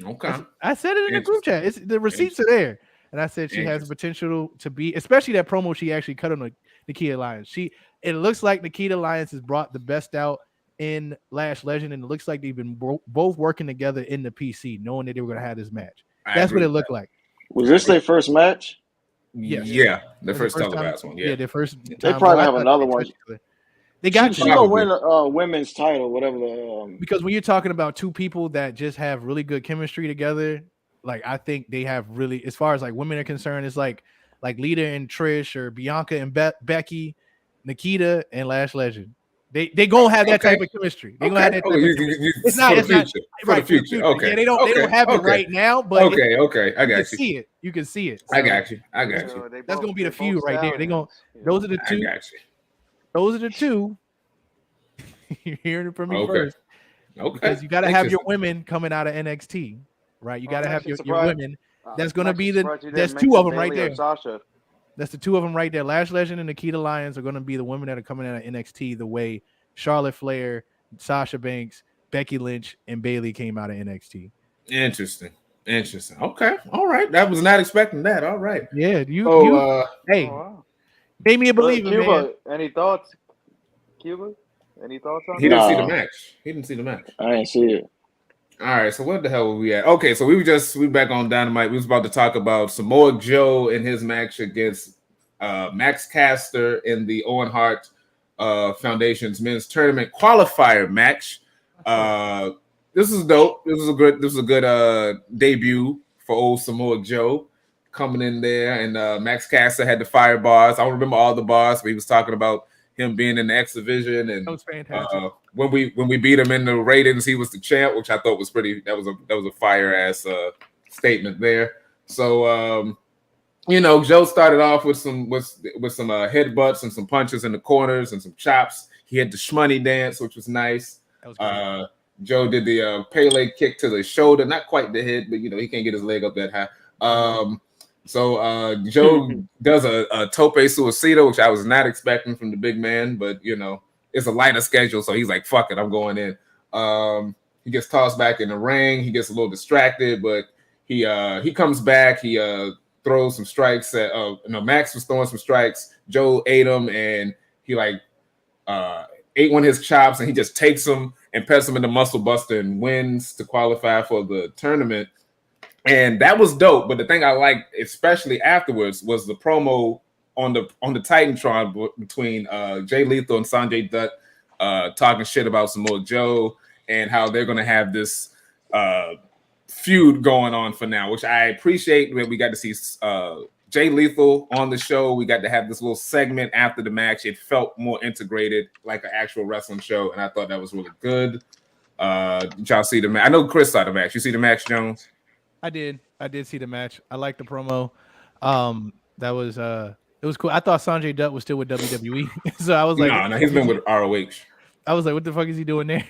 Speaker 1: Okay.
Speaker 4: I said it in the group chat. The receipts are there. And I said she has the potential to be, especially that promo she actually cut on Nikkita Lyons. It looks like Nikkita Lyons has brought the best out in Lash Legend, and it looks like they've been both working together in the PC, knowing that they were going to have this match. That's what it looked like.
Speaker 3: Was this their first match?
Speaker 4: Yes.
Speaker 1: Yeah, the first televised one. Yeah,
Speaker 4: their first.
Speaker 3: They probably have another one.
Speaker 4: They got
Speaker 3: she gonna win a women's title, whatever.
Speaker 4: Because when you're talking about two people that just have really good chemistry together, like I think they have really, as far as like women are concerned, it's like Lita and Trish or Bianca and Becky, Nikkita and Lash Legend. They gonna have that type of chemistry. They gonna have that type of chemistry. It's not
Speaker 1: for the future. Okay.
Speaker 4: Yeah, they don't have it right now, but
Speaker 1: okay, I got you.
Speaker 4: See it. You can see it.
Speaker 1: So I got you.
Speaker 4: That's gonna be the feud right there. Those are the two.
Speaker 1: I got you.
Speaker 4: Those are the two. You're hearing it from me first.
Speaker 1: Okay.
Speaker 4: Because you got to have your women coming out of NXT, right? You got to have your women. That's going to be there's two of them right there. That's the two of them right there. Lash Legend and Nikkita Lyons are going to be the women that are coming out of NXT the way Charlotte Flair, Sasha Banks, Becky Lynch, and Bayley came out of NXT.
Speaker 1: Interesting. Okay. All right. I was not expecting that. All right.
Speaker 4: Yeah. Hey.
Speaker 2: Oh, wow.
Speaker 4: Made me a believer,
Speaker 2: Cuba, man. Any thoughts? Cuba? Any thoughts on
Speaker 1: He didn't see the match. He didn't see the match.
Speaker 3: I didn't see it.
Speaker 1: All right, so what the hell were we at? Okay, so we back on Dynamite. We was about to talk about Samoa Joe and his match against Max Caster in the Owen Hart Foundation's men's tournament qualifier match. This is dope. This was a good debut for old Samoa Joe coming in there, and Max Caster had the fire bars. I don't remember all the bars, but he was talking about him being in the X Division, and
Speaker 4: that was fantastic.
Speaker 1: When we beat him in the ratings, he was the champ, which I thought was pretty. That was a fire ass statement there. So Joe started off with some headbutts and some punches in the corners and some chops. He had the shmoney dance, which was nice.
Speaker 4: That was
Speaker 1: Joe did the Pele kick to the shoulder, not quite the head, but he can't get his leg up that high. So Joe does a tope suicida, which I was not expecting from the big man, but it's a lighter schedule, so he's like, fuck it, I'm going in. He gets tossed back in the ring. He gets a little distracted, but he comes back. He throws some strikes at Max was throwing some strikes. Joe ate him, and he ate one of his chops, and he just takes him and pets him in the muscle buster and wins to qualify for the tournament. And that was dope. But the thing I liked, especially afterwards, was the promo on the Titantron between Jay Lethal and Sanjay Dutt talking shit about Samoa Joe and how they're going to have this feud going on for now, which I appreciate. When we got to see Jay Lethal on the show, we got to have this little segment after the match. It felt more integrated, like an actual wrestling show, and I thought that was really good. Did y'all see the match? I know Chris saw the match. You see the match, Jones?
Speaker 4: I did see the match. I liked the promo. That was it was cool. I thought Sanjay Dutt was still with WWE, so I was like,
Speaker 1: no, he's been with ROH.
Speaker 4: I was like, what the fuck is he doing there?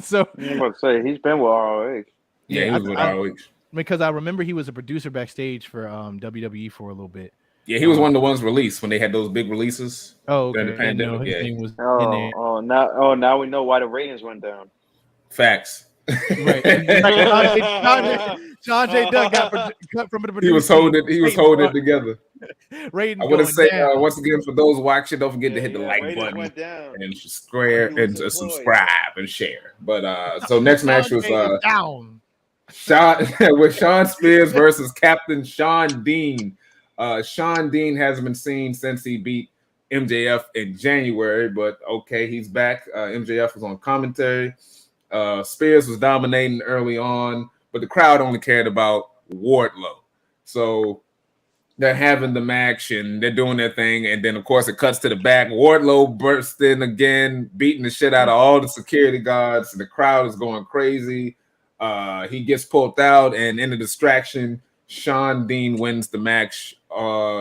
Speaker 4: So
Speaker 2: I'm about to say he's been with ROH.
Speaker 1: Yeah, he was with ROH.
Speaker 4: Because I remember he was a producer backstage for WWE for a little bit.
Speaker 1: Yeah, he was one of the ones released when they had those big releases.
Speaker 4: Oh, okay.
Speaker 1: During the pandemic.
Speaker 4: No, his name was in there.
Speaker 2: Now we know why the ratings went down.
Speaker 1: Facts.
Speaker 4: Right. Sean J. Duck got cut from the producer.
Speaker 1: He was holding it together.
Speaker 4: Ratings
Speaker 1: I want to say
Speaker 4: down.
Speaker 1: once again for those watching, don't forget to hit the like button and subscribe and share. But so next match was
Speaker 4: down.
Speaker 1: with Sean Spears versus Captain Sean Dean. Sean Dean hasn't been seen since he beat MJF in January, but okay, he's back. MJF was on commentary. Spears was dominating early on, but the crowd only cared about Wardlow. So they're having the match and they're doing their thing, and then of course it cuts to the back. Wardlow bursts in again, beating the shit out of all the security guards, and the crowd is going crazy. He gets pulled out, and in a distraction, Sean Dean wins the match.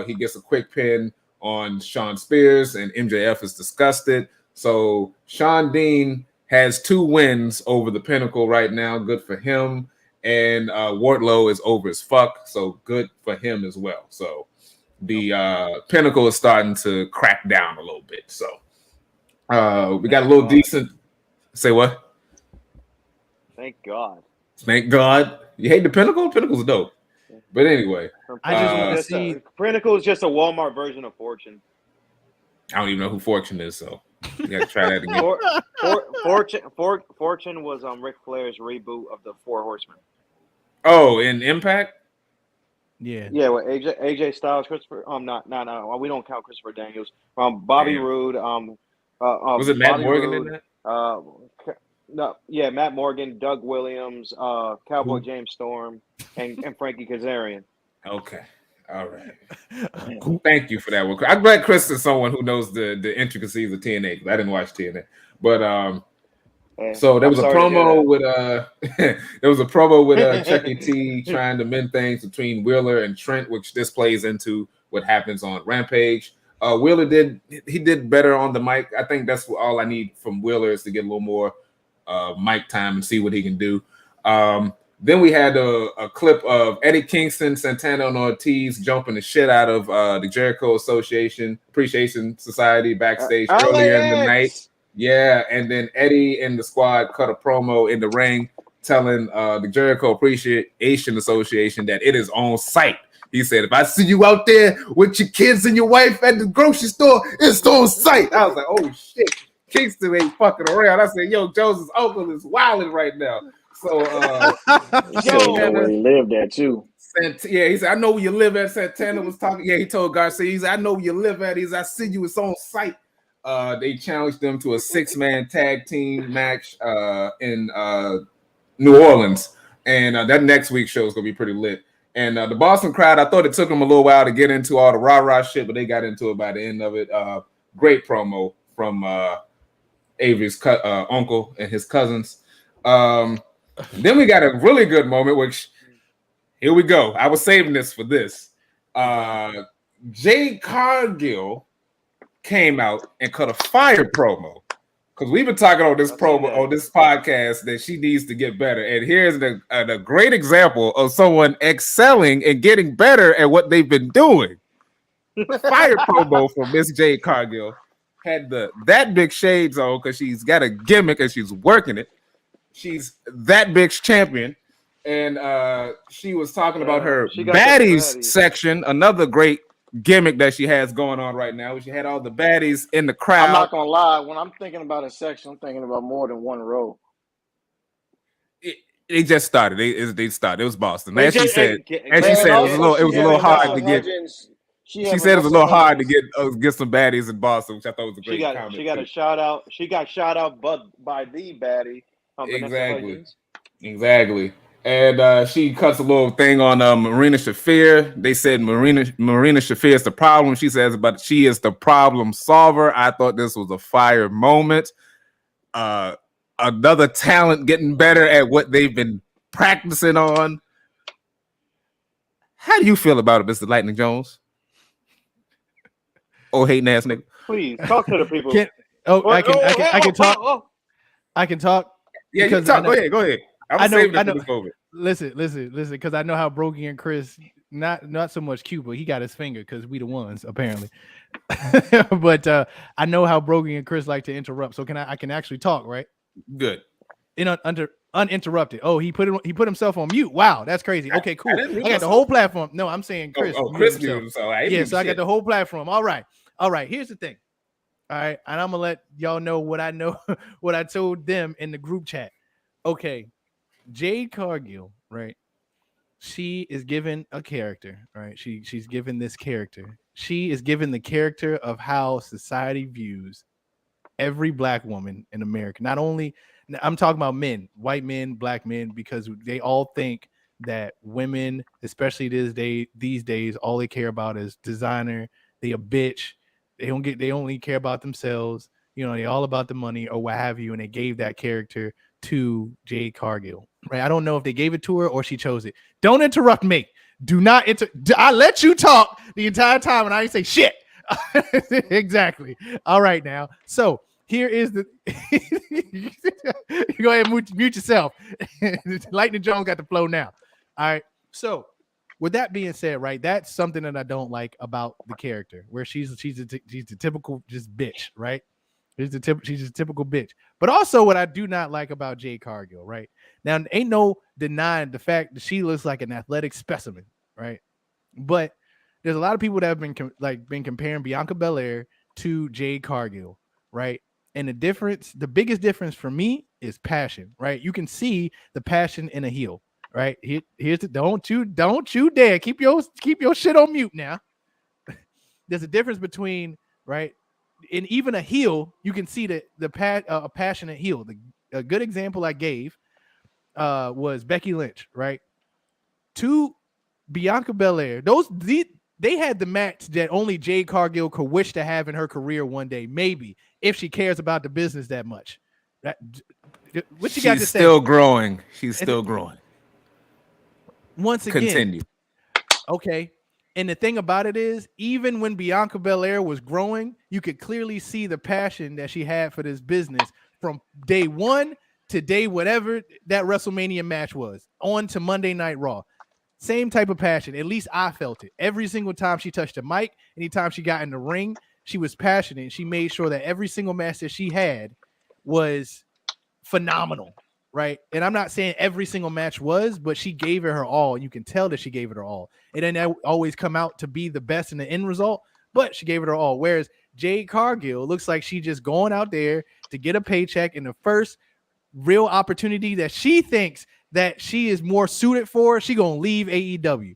Speaker 1: He gets a quick pin on Sean Spears, and MJF is disgusted. So Sean Dean has 2 wins over the Pinnacle right now. Good for him. And Wardlow is over as fuck, so good for him as well. So the Pinnacle is starting to crack down a little bit. So we got a little decent. Say what?
Speaker 2: Thank God.
Speaker 1: Thank God. You hate the Pinnacle? Pinnacle's dope. But anyway,
Speaker 4: I just want to see.
Speaker 2: Pinnacle is just a Walmart version of Fortune.
Speaker 1: I don't even know who Fortune is, so you got to try that again.
Speaker 2: Fortune was Ric Flair's reboot of the Four Horsemen.
Speaker 1: Oh, in Impact?
Speaker 2: Yeah, with AJ Styles, Christopher. No. We don't count Christopher Daniels. Bobby Roode.
Speaker 1: Was it Matt
Speaker 2: Bobby
Speaker 1: Morgan
Speaker 2: Roode,
Speaker 1: in that?
Speaker 2: No, yeah, Matt Morgan, Doug Williams, Cowboy James Storm, and Frankie Kazarian.
Speaker 1: Okay. All right. Thank you for that one. I'm glad Chris is someone who knows the intricacies of TNA, because I didn't watch TNA. But so there was a promo with Chuck E. T trying to mend things between Wheeler and Trent, which this plays into what happens on Rampage. Wheeler did better on the mic. I think that's all I need from Wheeler is to get a little more mic time and see what he can do. Then we had a clip of Eddie Kingston, Santana, and Ortiz jumping the shit out of the Jericho Appreciation Society backstage earlier in the night. Yeah, and then Eddie and the squad cut a promo in the ring telling the Jericho Appreciation Association that it is on site. He said, if I see you out there with your kids and your wife at the grocery store, it's on site. I was like, oh shit, Kingston ain't fucking around. I said, yo, Joseph's uncle is wilding right now. So
Speaker 3: Santana lived there too.
Speaker 1: Yeah, he said, I know where you live at. Santana was talking. Yeah, he told Garcia, he said, I know where you live at. He said, I see you, it's on site. They challenged them to a 6-man tag team match in New Orleans. And that next week's show is gonna be pretty lit. And the Boston crowd, I thought it took them a little while to get into all the rah-rah shit, but they got into it by the end of it. Great promo from Avery's uncle and his cousins. Then we got a really good moment, which here we go. I was saving this for this. Jade Cargill came out and cut a fire promo because we've been talking on this podcast that she needs to get better. And here's a great example of someone excelling and getting better at what they've been doing. Fire promo from Miss Jade Cargill had that big shades on because she's got a gimmick and she's working it. She's that big champion, and she was talking about her baddies section, another great gimmick that she has going on right now. She had all the baddies in the crowd.
Speaker 3: I'm not gonna lie, when I'm thinking about a section, I'm thinking about more than one row.
Speaker 1: They just started. They started. It was Boston. As she said, it was a little hard to get. She said it was a little hard to get some baddies in Boston, which I thought was a great comment.
Speaker 2: She got a shout out. She got shout out by the baddie.
Speaker 1: Exactly. And she cuts a little thing on Marina Shafir. They said Marina Shafir is the problem. She says, but she is the problem solver. I thought this was a fire moment. Another talent getting better at what they've been practicing on. How do you feel about it, Mr. Lightning Jones? Oh, hating ass nigga.
Speaker 2: Please talk to the people.
Speaker 4: I can talk. I can talk.
Speaker 1: Yeah, you talk. Go ahead.
Speaker 4: I know. Listen, because I know how Brokey and Chris not so much Cuba. He got his finger because we the ones apparently. But I know how Brogan and Chris like to interrupt, so I can actually talk, right?
Speaker 1: Good.
Speaker 4: Uninterrupted. Oh, he put himself on mute. Wow, that's crazy. Okay, cool. I got the whole platform. No, I'm saying Chris.
Speaker 1: Chris muted himself.
Speaker 4: Yeah, so I got the whole platform. All right. Here's the thing. All right, and I'm gonna let y'all know what I know, what I told them in the group chat. Okay, Jade Cargill, right? She is given a character, right? She's given this character. She is given the character of how society views every black woman in America. Not only, I'm talking about men, white men, black men, because they all think that women, especially these days, all they care about is designer. They a bitch. They only care about themselves. You know, they all about the money or what have you. And they gave that character to Jade Cargill, right? I don't know if they gave it to her or she chose it. Don't interrupt me. Do not I let you talk the entire time and I didn't say shit. Exactly. All right now. So here is the you go ahead and mute yourself. Lightning Jones got the flow now. All right. So with that being said, right, that's something that I don't like about the character, where she's the typical just bitch, right? She's just a typical bitch. But also what I do not like about Jade Cargill, right? Now, ain't no denying the fact that she looks like an athletic specimen, right? But there's a lot of people that have been comparing Bianca Belair to Jade Cargill, right? And the biggest difference for me is passion, right? You can see the passion in a heel, right? Here's the don't you dare keep your shit on mute now. There's a difference between, right? And even a heel, you can see a passionate heel. A good example I gave was Becky Lynch, right? To Bianca Belair, they had the match that only Jade Cargill could wish to have in her career one day, maybe, if she cares about the business that much. What you got to say?
Speaker 1: She's still growing. She's still growing.
Speaker 4: Once again,
Speaker 1: continue.
Speaker 4: Okay. And the thing about it is, even when Bianca Belair was growing, you could clearly see the passion that she had for this business from day one to day whatever that WrestleMania match was, on to Monday Night Raw. Same type of passion. At least I felt it. Every single time she touched the mic, anytime she got in the ring, she was passionate. She made sure that every single match that she had was phenomenal, right? And I'm not saying every single match was, but she gave it her all. You can tell that she gave it her all. It didn't always come out to be the best in the end result, but she gave it her all. Whereas Jade Cargill looks like she just going out there to get a paycheck, in the first real opportunity that she thinks that she is more suited for, she gonna leave AEW.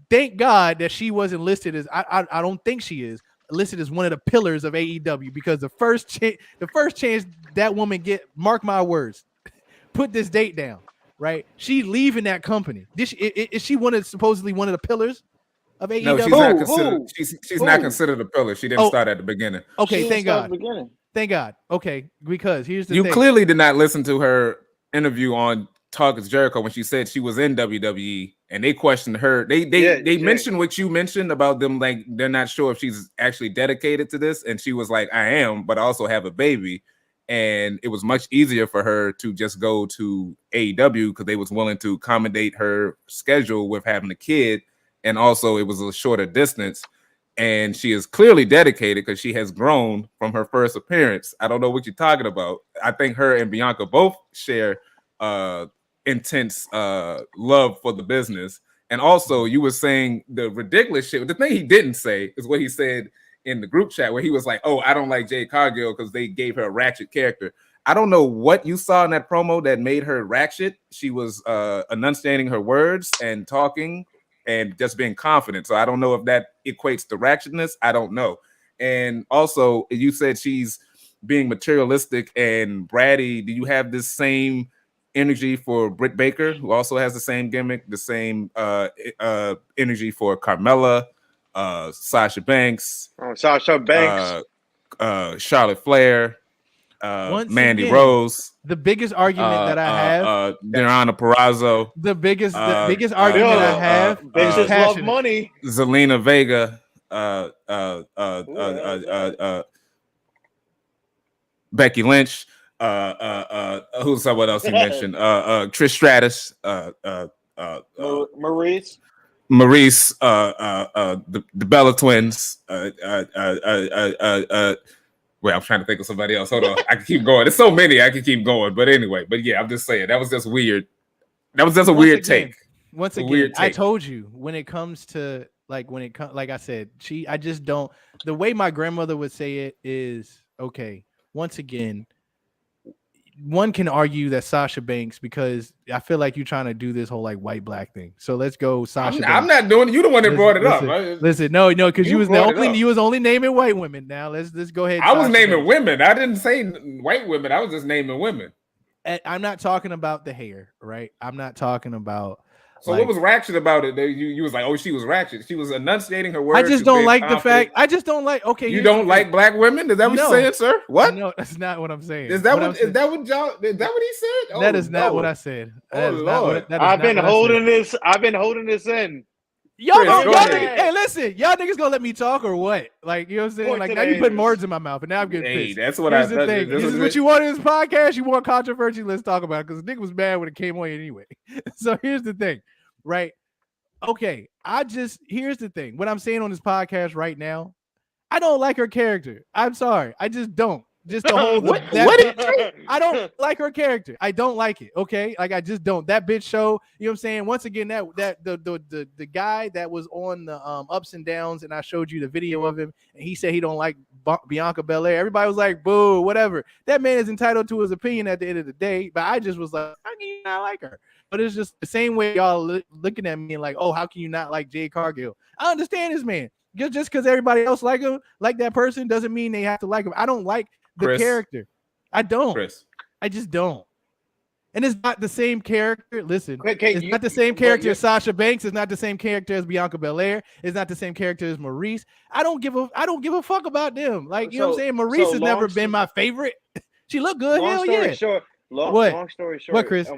Speaker 4: Thank God that she wasn't listed as I don't think she is listed as one of the pillars of AEW, because the first chance that woman get, mark my words, put this date down, right? She leaving that company. Is she supposedly one of the pillars of AEW?
Speaker 1: No, she's not considered. She's not considered a pillar. She didn't start at the beginning.
Speaker 4: Okay, thank God. Thank God. Okay, because here's the thing.
Speaker 1: You clearly did not listen to her interview on Talk is Jericho when she said she was in WWE, and they questioned her. They mentioned what you mentioned about them, like they're not sure if she's actually dedicated to this, and she was like, I am, but I also have a baby. And it was much easier for her to just go to AEW because they was willing to accommodate her schedule with having a kid, and also it was a shorter distance. And she is clearly dedicated because she has grown from her first appearance. I don't know what you're talking about. I think her and Bianca both share intense love for the business. And also, you were saying the ridiculous shit. The thing he didn't say is what he said in the group chat, where he was like, oh, I don't like Jade Cargill because they gave her a ratchet character. I don't know what you saw in that promo that made her ratchet. She was enunciating her words and talking and just being confident. So I don't know if that equates to ratchetness. I don't know. And also, you said she's being materialistic and bratty. Do you have this same energy for Britt Baker, who also has the same gimmick, the same energy for Carmella, Sasha Banks, Charlotte Flair, Mandy Rose?
Speaker 4: The biggest argument that I have,
Speaker 1: Deonna Purrazzo.
Speaker 4: The biggest argument I have,
Speaker 2: bitches love money.
Speaker 1: Zelina Vega, Becky Lynch. Who's someone else you mentioned? Trish Stratus,
Speaker 2: Maurice.
Speaker 1: Maurice, the Bella twins. Well, I'm trying to think of somebody else. Hold on, I can keep going. There's so many I can keep going. But anyway, yeah, I'm just saying that was just weird. That was just a weird take.
Speaker 4: Once again, I told you when it comes to like I said, I just don't. The way my grandmother would say it is okay. Once again, one can argue that Sasha Banks, because I feel like you're trying to do this whole like white black thing. So let's go, Sasha.
Speaker 1: I'm not doing it. You the one that brought it up.
Speaker 4: Listen, no, because you was only naming white women. Now let's go ahead.
Speaker 1: I was naming women. I didn't say white women. I was just naming women.
Speaker 4: I'm not talking about the hair, right? I'm not talking about.
Speaker 1: So what was ratchet about it? You was like, oh, she was ratchet. She was enunciating her words.
Speaker 4: I just don't like the fact. I just don't like. Okay,
Speaker 1: you don't like black women? Is that what you're saying, sir? What?
Speaker 4: No, that's not what I'm saying.
Speaker 1: Is that what he said? Oh,
Speaker 4: that is not what I said.
Speaker 2: Lord. I've been holding this in.
Speaker 4: Y'all niggas, hey, listen, y'all niggas gonna let me talk or what? Like, you know what I'm saying? Like, now you putting words in my mouth, and now I'm getting pissed.
Speaker 1: That's what
Speaker 4: Here's the thing. This is what you want in this podcast. You want controversy? Let's talk about it, because nigga was mad when it came on anyway. So here's the thing, right? Okay, here's the thing. What I'm saying on this podcast right now, I don't like her character. I'm sorry, I just don't. Just to hold I don't like her character. I don't like it. Okay, like I just don't. That bitch show. You know what I'm saying? Once again, the guy that was on the ups and downs, and I showed you the video of him, and he said he don't like Bianca Belair. Everybody was like, boo, whatever. That man is entitled to his opinion at the end of the day. But I just was like, how can you not like her? But it's just the same way y'all looking at me and like, oh, how can you not like Jade Cargill? I understand this man. Just because everybody else like him, like that person, doesn't mean they have to like him. I don't like the character. I don't. I just don't. And it's not the same character. Listen, it's not the same character as Sasha Banks. It's not the same character as Bianca Belair. It's not the same character as Maurice. I don't give a fuck about them. Like, you know what I'm saying? Maurice has never been my favorite. She looked good. Hell yeah.
Speaker 2: Long story short,
Speaker 4: what, Chris?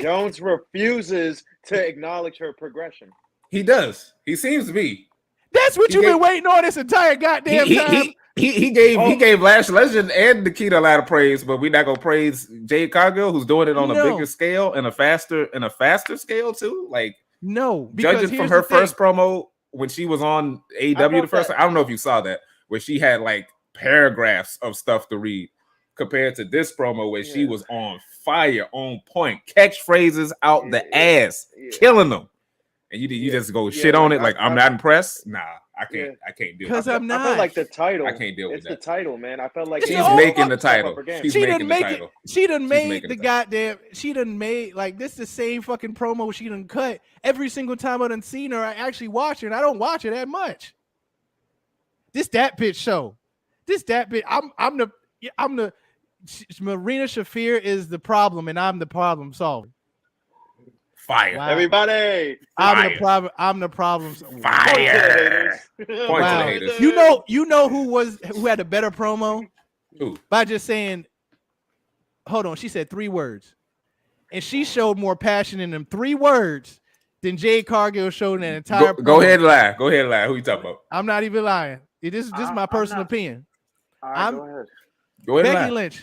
Speaker 2: Jones refuses to acknowledge her progression.
Speaker 1: He does. He seems to be.
Speaker 4: That's what you've been waiting on this entire goddamn time.
Speaker 1: He gave Lash Legend and Nikkita a lot of praise, but we're not gonna praise Jade Cargill, who's doing it on a bigger scale and a faster scale too. Like,
Speaker 4: no,
Speaker 1: judging from her first promo when she was on AEW the first time, I don't know if you saw that, where she had like paragraphs of stuff to read, compared to this promo where she was on fire, on point, catchphrases out the ass, killing them. And you just go shit on it like I'm not impressed. Nah, I can't deal with it.
Speaker 4: Because I'm not.
Speaker 2: I feel like the title.
Speaker 1: I can't deal with
Speaker 2: it's
Speaker 1: that.
Speaker 2: It's the title, man. I felt like
Speaker 1: she's making the title.
Speaker 4: She done made the goddamn. She done made like this the same fucking promo she done cut every single time I done seen her. I actually watch her, and I don't watch it that much. That bitch show. I'm the Marina Shafir is the problem, and I'm the problem solver.
Speaker 1: Fire.
Speaker 2: Wow. Everybody.
Speaker 4: I'm the problem.
Speaker 1: Fire.
Speaker 2: Point to the
Speaker 1: haters.
Speaker 4: You know who had a better promo?
Speaker 1: Who?
Speaker 4: By just saying, hold on, she said 3 words. And she showed more passion in them 3 words than Jade Cargill showed in that entire
Speaker 1: Go ahead and lie. Who you talking about?
Speaker 4: I'm not even lying. This is my personal opinion.
Speaker 2: All right, go ahead.
Speaker 1: Go ahead.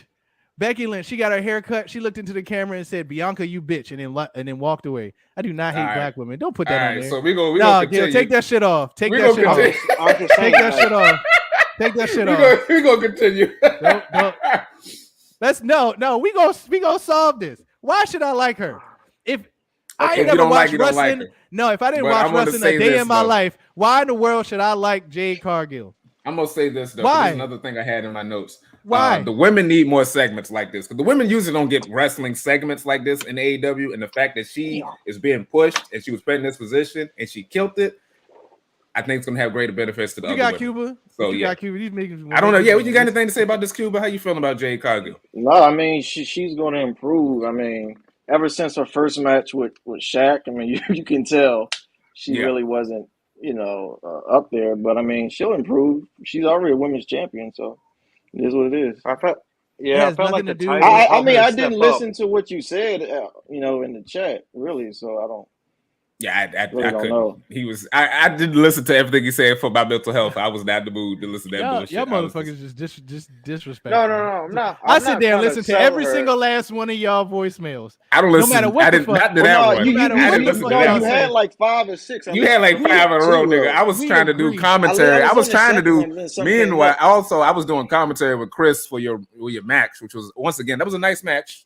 Speaker 4: Becky Lynch, she got her hair cut. She looked into the camera and said, "Bianca, you bitch," and then walked away. I do not hate black women. Don't put that on there.
Speaker 1: So we gonna continue.
Speaker 4: Take that shit off. Take that shit off. Take that shit off. Take that shit off.
Speaker 1: We gonna continue.
Speaker 4: No. We gonna solve this. Why should I like her? If I ain't never watched wrestling, if I didn't watch wrestling a day in my life, why in the world should I like Jade Cargill?
Speaker 1: I'm gonna say this though.
Speaker 4: Why?
Speaker 1: There's another thing I had in my notes.
Speaker 4: Why?
Speaker 1: The women need more segments like this, because the women usually don't get wrestling segments like this in AEW. And the fact that she is being pushed and she was put in this position and she killed it, I think it's gonna have greater benefits to the other women.
Speaker 4: Cuba.
Speaker 1: So
Speaker 4: you got Cuba.
Speaker 1: I don't know. Yeah, what you got anything to say about this, Cuba? How you feeling about Jade Cargill?
Speaker 3: No, I mean she's going to improve. I mean, ever since her first match with Shaq, I mean you can tell she really wasn't up there. But I mean she'll improve. She's already a women's champion, so. It is what it is.
Speaker 2: I felt like the title.
Speaker 3: I didn't listen to what you said, in the chat, really. So I don't.
Speaker 1: Yeah, I
Speaker 3: Really don't
Speaker 1: couldn't.
Speaker 3: know.
Speaker 1: He was. I didn't listen to everything he said for about mental health. I was not in the mood to listen to that bullshit.
Speaker 4: Y'all motherfuckers just disrespect.
Speaker 2: No.
Speaker 4: I sit there and listen to every
Speaker 2: her.
Speaker 4: single last one of y'all voicemails.
Speaker 1: I don't listen.
Speaker 4: No matter what
Speaker 1: I
Speaker 4: the
Speaker 1: didn't.
Speaker 4: fuck.
Speaker 1: Not to that
Speaker 3: Well,
Speaker 1: one.
Speaker 3: you
Speaker 1: I didn't listen to that.
Speaker 3: you had like 5 or 6.
Speaker 1: You had like 5 in a row, nigga. I was
Speaker 4: We
Speaker 1: trying to do
Speaker 4: agree.
Speaker 1: commentary. I was trying to do.
Speaker 3: One, then some
Speaker 1: Meanwhile,
Speaker 3: came up.
Speaker 1: also I was doing commentary with Chris for your match, which was once again that was a nice match.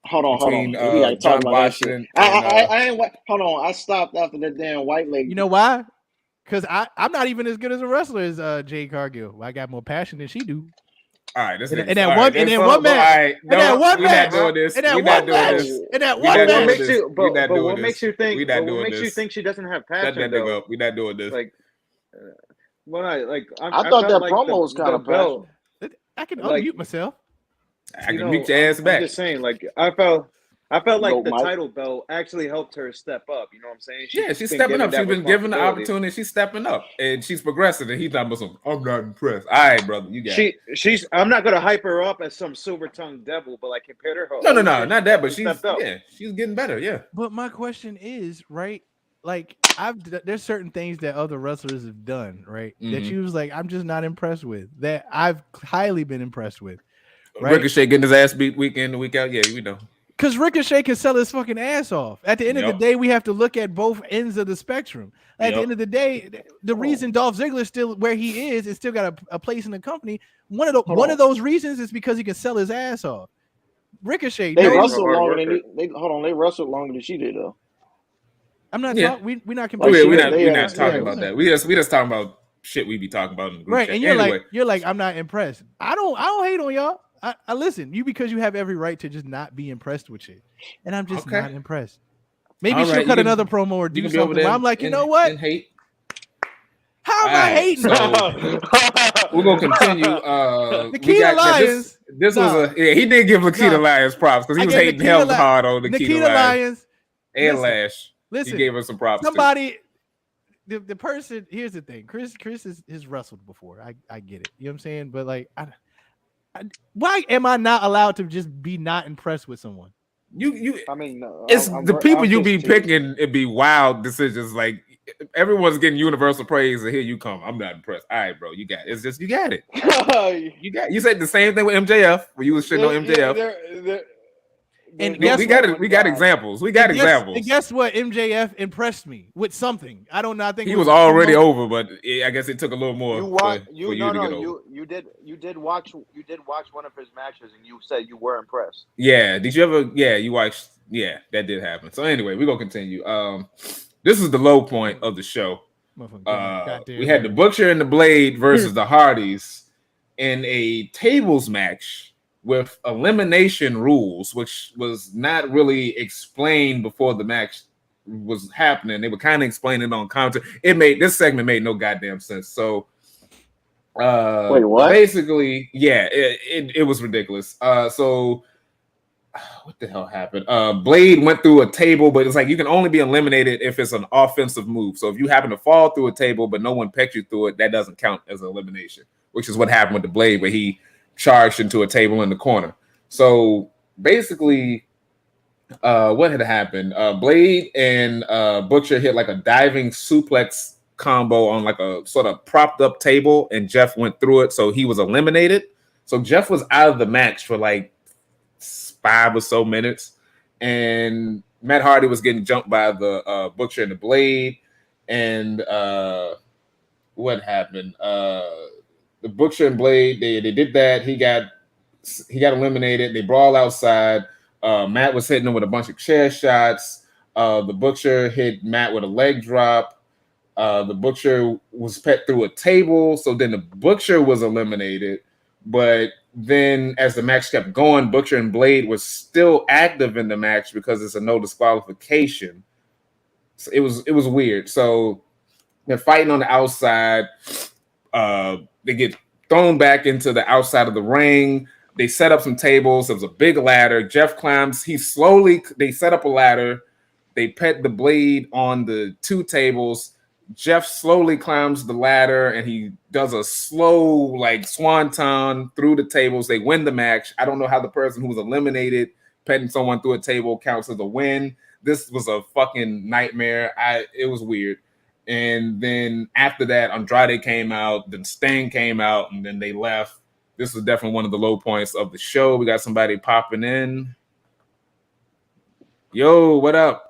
Speaker 3: Hold on.
Speaker 1: between,
Speaker 3: We gotta talk
Speaker 1: John
Speaker 3: about
Speaker 1: Washington
Speaker 3: that shit.
Speaker 1: and,
Speaker 3: I ain't. Hold on. I stopped after that damn white lady.
Speaker 4: You know why? Because I'm not even as good as a wrestler as Jade Cargill. I got more passion than she do.
Speaker 1: all right, this
Speaker 4: And
Speaker 1: nigga-
Speaker 4: that
Speaker 1: all
Speaker 4: one-
Speaker 1: right,
Speaker 4: and then
Speaker 1: so-
Speaker 4: one match.
Speaker 1: all right,
Speaker 4: And that one
Speaker 1: we
Speaker 4: match.
Speaker 1: not doing this.
Speaker 4: And that
Speaker 1: We
Speaker 4: one
Speaker 1: not doing
Speaker 4: match.
Speaker 1: this.
Speaker 4: And that
Speaker 1: We
Speaker 4: one
Speaker 1: not doing
Speaker 4: match.
Speaker 1: this.
Speaker 2: you?
Speaker 1: We
Speaker 2: But,
Speaker 1: not
Speaker 2: but
Speaker 1: doing
Speaker 2: what
Speaker 1: this.
Speaker 2: makes you think?
Speaker 1: We not
Speaker 2: But what
Speaker 1: doing
Speaker 2: makes you
Speaker 1: this.
Speaker 2: think she doesn't have
Speaker 1: Shut
Speaker 2: passion
Speaker 1: that
Speaker 2: though?
Speaker 1: nigga up. We not doing this.
Speaker 2: Like, when I
Speaker 3: I thought
Speaker 2: felt
Speaker 3: that
Speaker 2: like
Speaker 3: promo was kind of
Speaker 2: belt.
Speaker 4: I can
Speaker 2: Like-
Speaker 4: unmute myself.
Speaker 1: I can mute your ass
Speaker 2: I'm
Speaker 1: back.
Speaker 2: just saying, like I felt like
Speaker 3: Nope,
Speaker 2: the
Speaker 3: Mike.
Speaker 2: title belt actually helped her step up. You know what I'm saying?
Speaker 1: Yeah, she's
Speaker 2: been
Speaker 1: stepping
Speaker 2: given
Speaker 1: up.
Speaker 2: that
Speaker 1: She's been given the
Speaker 2: responsibility.
Speaker 1: opportunity. She's stepping up, and she's progressing. And he's not Muslim. I'm not impressed. All right, brother, you got it.
Speaker 2: She's. I'm not gonna hype her up as some silver tongued devil, but like compared to her.
Speaker 1: No,
Speaker 2: old shit,
Speaker 1: not that. But
Speaker 2: she
Speaker 1: she's
Speaker 2: stepped up.
Speaker 1: she's getting better. Yeah.
Speaker 4: But my question is, right? Like there's certain things that other wrestlers have done, right? That
Speaker 1: Mhm.
Speaker 4: you was like, I'm just not impressed with. That I've highly been impressed with. Right?
Speaker 1: Ricochet getting his ass beat week in and week out. Yeah, we know.
Speaker 4: Because Ricochet can sell his fucking ass off. At the end of the
Speaker 1: Yep.
Speaker 4: day, we have to look at both ends of the spectrum. At the
Speaker 1: Yep.
Speaker 4: end of the day, the reason Dolph Ziggler is still where he is and still got a place in the company, one of those reasons is because he can sell his ass off. Ricochet,
Speaker 3: They
Speaker 4: no,
Speaker 3: wrestled
Speaker 2: hard
Speaker 3: longer
Speaker 2: worker.
Speaker 3: than they wrestled longer than she did though.
Speaker 4: I'm not
Speaker 1: Yeah.
Speaker 4: talking. We're not
Speaker 3: Like,
Speaker 4: comparing.
Speaker 3: she-
Speaker 1: We're
Speaker 3: they had
Speaker 1: not
Speaker 3: a-
Speaker 1: talking
Speaker 3: yeah,
Speaker 1: about
Speaker 3: yeah.
Speaker 1: that. We just talking about shit we be talking about in the group
Speaker 4: Right,
Speaker 1: chat.
Speaker 4: and you're
Speaker 1: Anyway,
Speaker 4: like, I'm not impressed. I don't hate on y'all. I listen, because you have every right to just not be impressed with shit. And I'm just
Speaker 1: Okay.
Speaker 4: not impressed. Maybe
Speaker 1: All
Speaker 4: she'll
Speaker 1: right,
Speaker 4: cut
Speaker 1: you can-
Speaker 4: another promo or
Speaker 1: you
Speaker 4: do
Speaker 1: can be over
Speaker 4: something
Speaker 1: there
Speaker 4: where I'm like, you
Speaker 1: and-
Speaker 4: know what?
Speaker 1: and hate.
Speaker 4: How am
Speaker 1: All
Speaker 4: I
Speaker 1: right,
Speaker 4: hating?
Speaker 1: so we're gonna continue.
Speaker 4: Nikkita Lyons.
Speaker 1: This
Speaker 4: Nah.
Speaker 1: was he did give Nikkita
Speaker 4: Nah.
Speaker 1: Lyons props because he
Speaker 4: I
Speaker 1: was
Speaker 4: gave
Speaker 1: hating
Speaker 4: Nikkita
Speaker 1: hell
Speaker 4: Ly-
Speaker 1: hard on Nikkita
Speaker 4: Nikkita
Speaker 1: Lyons
Speaker 4: Lyons.
Speaker 1: and
Speaker 4: Listen,
Speaker 1: Lash.
Speaker 4: Listen,
Speaker 1: He gave us some props.
Speaker 4: somebody, the person. Here's the thing. Chris has wrestled before. I get it. You know what I'm saying? But like, why am I not allowed to just be not impressed with someone?
Speaker 1: You
Speaker 2: I mean,
Speaker 1: it's the people you be
Speaker 2: just teasing.
Speaker 1: picking. It be wild decisions. Like everyone's getting universal praise, and here you come. I'm not impressed. All right, bro, you got it. It's just you got it. You said the same thing with MJF when you was shitting on MJF.
Speaker 4: And
Speaker 1: We got examples. We got examples.
Speaker 4: And guess what? MJF impressed me with something. I don't know. I think
Speaker 1: He
Speaker 4: it
Speaker 1: was already over, but I guess it took a little more for you to get over.
Speaker 2: You did watch one of his matches and you said you were impressed.
Speaker 1: Yeah. Did you ever? Yeah, you watched. Yeah, that did happen. So anyway, we're gonna continue. This is the low point of the show. We had the Butcher and the Blade versus the Hardys in a tables match with elimination rules, which was not really explained before the match was happening. They were kind of explaining on commentary. This segment made no goddamn sense. So
Speaker 3: Wait, what?
Speaker 1: Basically, yeah, it was ridiculous. So what the hell happened? Blade went through a table, but it's like you can only be eliminated if it's an offensive move. So if you happen to fall through a table, but no one pecked you through it, that doesn't count as an elimination, which is what happened with the Blade, where he charged into a table in the corner. So basically, what had happened? Blade and Butcher hit like a diving suplex combo on like a sort of propped up table, and Jeff went through it, so he was eliminated. So Jeff was out of the match for like 5 or so minutes, and Matt Hardy was getting jumped by the Butcher and the Blade. And what happened? The Butcher and Blade, they did that. He got eliminated. They brawl outside. Matt was hitting him with a bunch of chair shots. The Butcher hit Matt with a leg drop. The Butcher was pet through a table. So then the Butcher was eliminated. But then as the match kept going, Butcher and Blade was still active in the match because it's a no disqualification. So it was weird. So they're fighting on the outside. They get thrown back into the outside of the ring. They set up some tables. There was a big ladder. Jeff climbs. They set up a ladder. They pet the Blade on the 2 tables. Jeff slowly climbs the ladder and he does a slow like swanton through the tables. They win the match. I don't know how the person who was eliminated petting someone through a table counts as a win. This was a fucking nightmare. It was weird. And then after that, Andrade came out, then Sting came out, and then they left. This was definitely one of the low points of the show. We got somebody popping in. Yo, what up?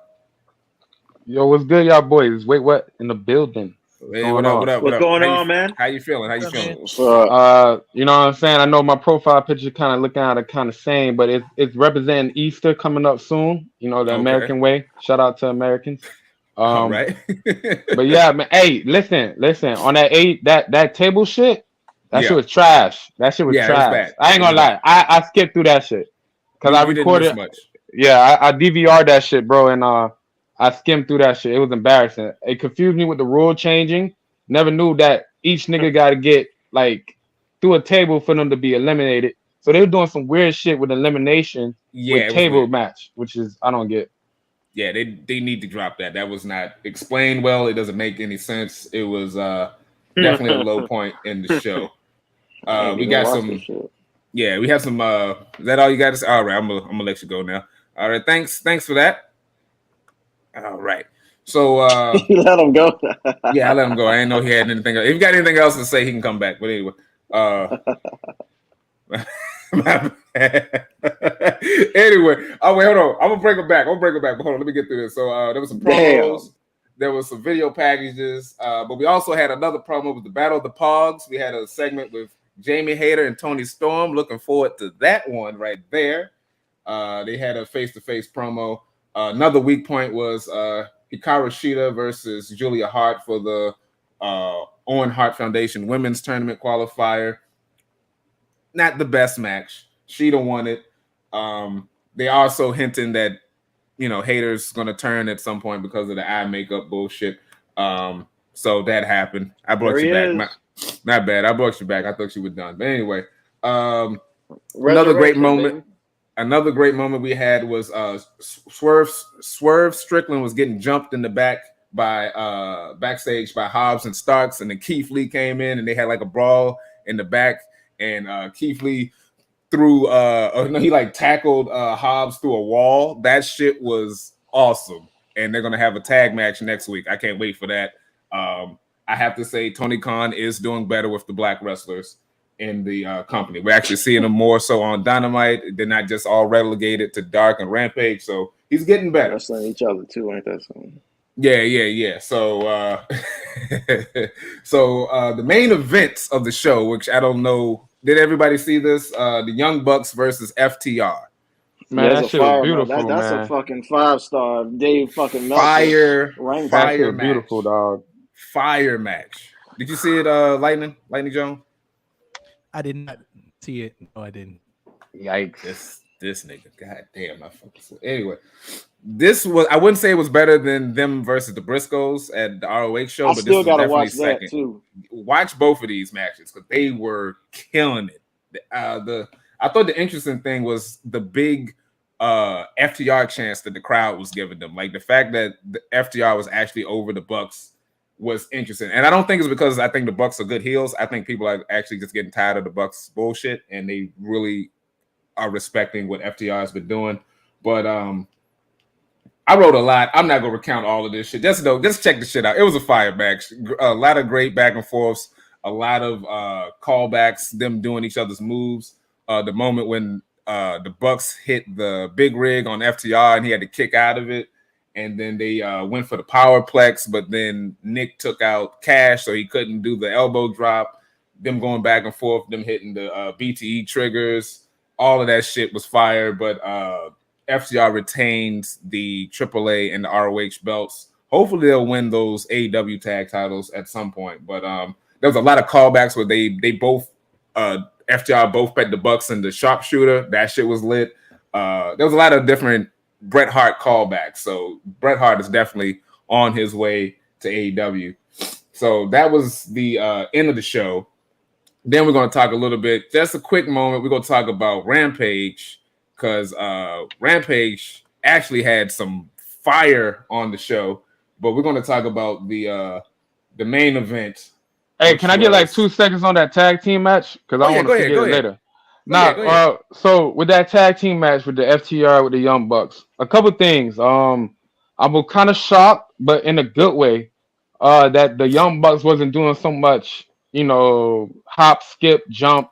Speaker 6: Yo, what's good, y'all boys? Wait, what? In the building.
Speaker 1: Hey, what up?
Speaker 2: What's going on, man?
Speaker 1: How you feeling?
Speaker 3: So,
Speaker 6: you know what I'm saying? I know my profile picture kind of looking at it kind of same, but it's representing Easter coming up soon. You know, the American way. Shout out to Americans.
Speaker 1: All right.
Speaker 6: But yeah, man. Hey, listen. On that table shit, that shit was trash. That shit was trash. I ain't gonna lie. I skipped through that shit because I recorded. Much. Yeah, I DVR'd that shit, bro, and I skimmed through that shit. It was embarrassing. It confused me with the rule changing. Never knew that each nigga got to get like through a table for them to be eliminated. So they were doing some weird shit with elimination with table match, which is I don't get.
Speaker 1: Yeah, they need to drop that. That was not explained well. It doesn't make any sense. It was definitely a low point in the show. We got some. Yeah, we have some. Is that all you got to say? All right, I'm gonna let you go now. All right, thanks for that. All right. So
Speaker 3: you let him go.
Speaker 1: Yeah, I let him go. I didn't know he had anything else. If you got anything else to say, he can come back. But anyway. Anyway, oh wait, hold on. I'm gonna bring it back. But hold on, let me get through this. So there was some promos, there was some video packages, but we also had another promo with the Battle of the Pogs. We had a segment with Jamie Hayter and Tony Storm. Looking forward to that one right there. They had a face-to-face promo. Another weak point was Hikaru Shida versus Julia Hart for the Owen Hart Foundation Women's Tournament qualifier. Not the best match. Shida won it. They also hinting that Hayter's gonna turn at some point because of the eye makeup bullshit. So that happened. I brought you back. Not bad. I brought you back. I thought you were done. But anyway, another great moment. Baby. Another great moment we had was Swerve Strickland was getting jumped in the back by backstage by Hobbs and Starks, and then Keith Lee came in and they had like a brawl in the back, and Keith Lee threw he like tackled Hobbs through a wall. That shit was awesome, and they're gonna have a tag match next week. I can't wait for that. I have to say Tony Khan is doing better with the black wrestlers in the company. We're actually seeing them more so on Dynamite. They're not just all relegated to Dark and Rampage, so he's getting better.
Speaker 3: Wrestling each other too, ain't that something?
Speaker 1: Yeah. So the main events of the show, which I don't know, did everybody see this? The Young Bucks versus FTR.
Speaker 6: Man, that shit was beautiful,
Speaker 3: that's a fucking 5-star Dave fucking
Speaker 1: Fire
Speaker 6: match. Beautiful, dog.
Speaker 1: Fire match. Did you see it, Lightning Jones?
Speaker 4: I did not see it. No, I didn't.
Speaker 1: Yikes. This nigga. God damn, I fucking so. Anyway, this was, I wouldn't say it was better than them versus the Briscoes at the ROH show, but this was definitely second. Too. Watch both of these matches because they were killing it. I thought the interesting thing was the big FTR chance that the crowd was giving them. Like the fact that the FTR was actually over the Bucks was interesting. And I don't think it's because I think the Bucks are good heels. I think people are actually just getting tired of the Bucks bullshit and they really are respecting what FTR has been doing. But I wrote a lot. I'm not gonna recount all of this shit. Just check the shit out. It was a fire match. A lot of great back and forths, a lot of callbacks, them doing each other's moves. The moment when the Bucks hit the big rig on FTR and he had to kick out of it. And then they went for the powerplex, but then Nick took out Cash, so he couldn't do the elbow drop. Them going back and forth, them hitting the BTE triggers. All of that shit was fire, but FTR retains the AAA and the ROH belts. Hopefully they'll win those AEW tag titles at some point. But there was a lot of callbacks where they both FTR both pet the Bucks and the sharpshooter. That shit was lit. There was a lot of different Bret Hart callback. So Bret Hart is definitely on his way to AEW. So that was the end of the show. Then we're going to talk a little bit, just a quick moment. We're going to talk about Rampage because Rampage actually had some fire on the show. But we're going to talk about the main event.
Speaker 6: Hey, can I get like 2 seconds on that tag team match? Because I want to forget it later. So with that tag team match with the FTR with the Young Bucks, a couple things. I was kind of shocked, but in a good way, that the Young Bucks wasn't doing so much, hop, skip, jump,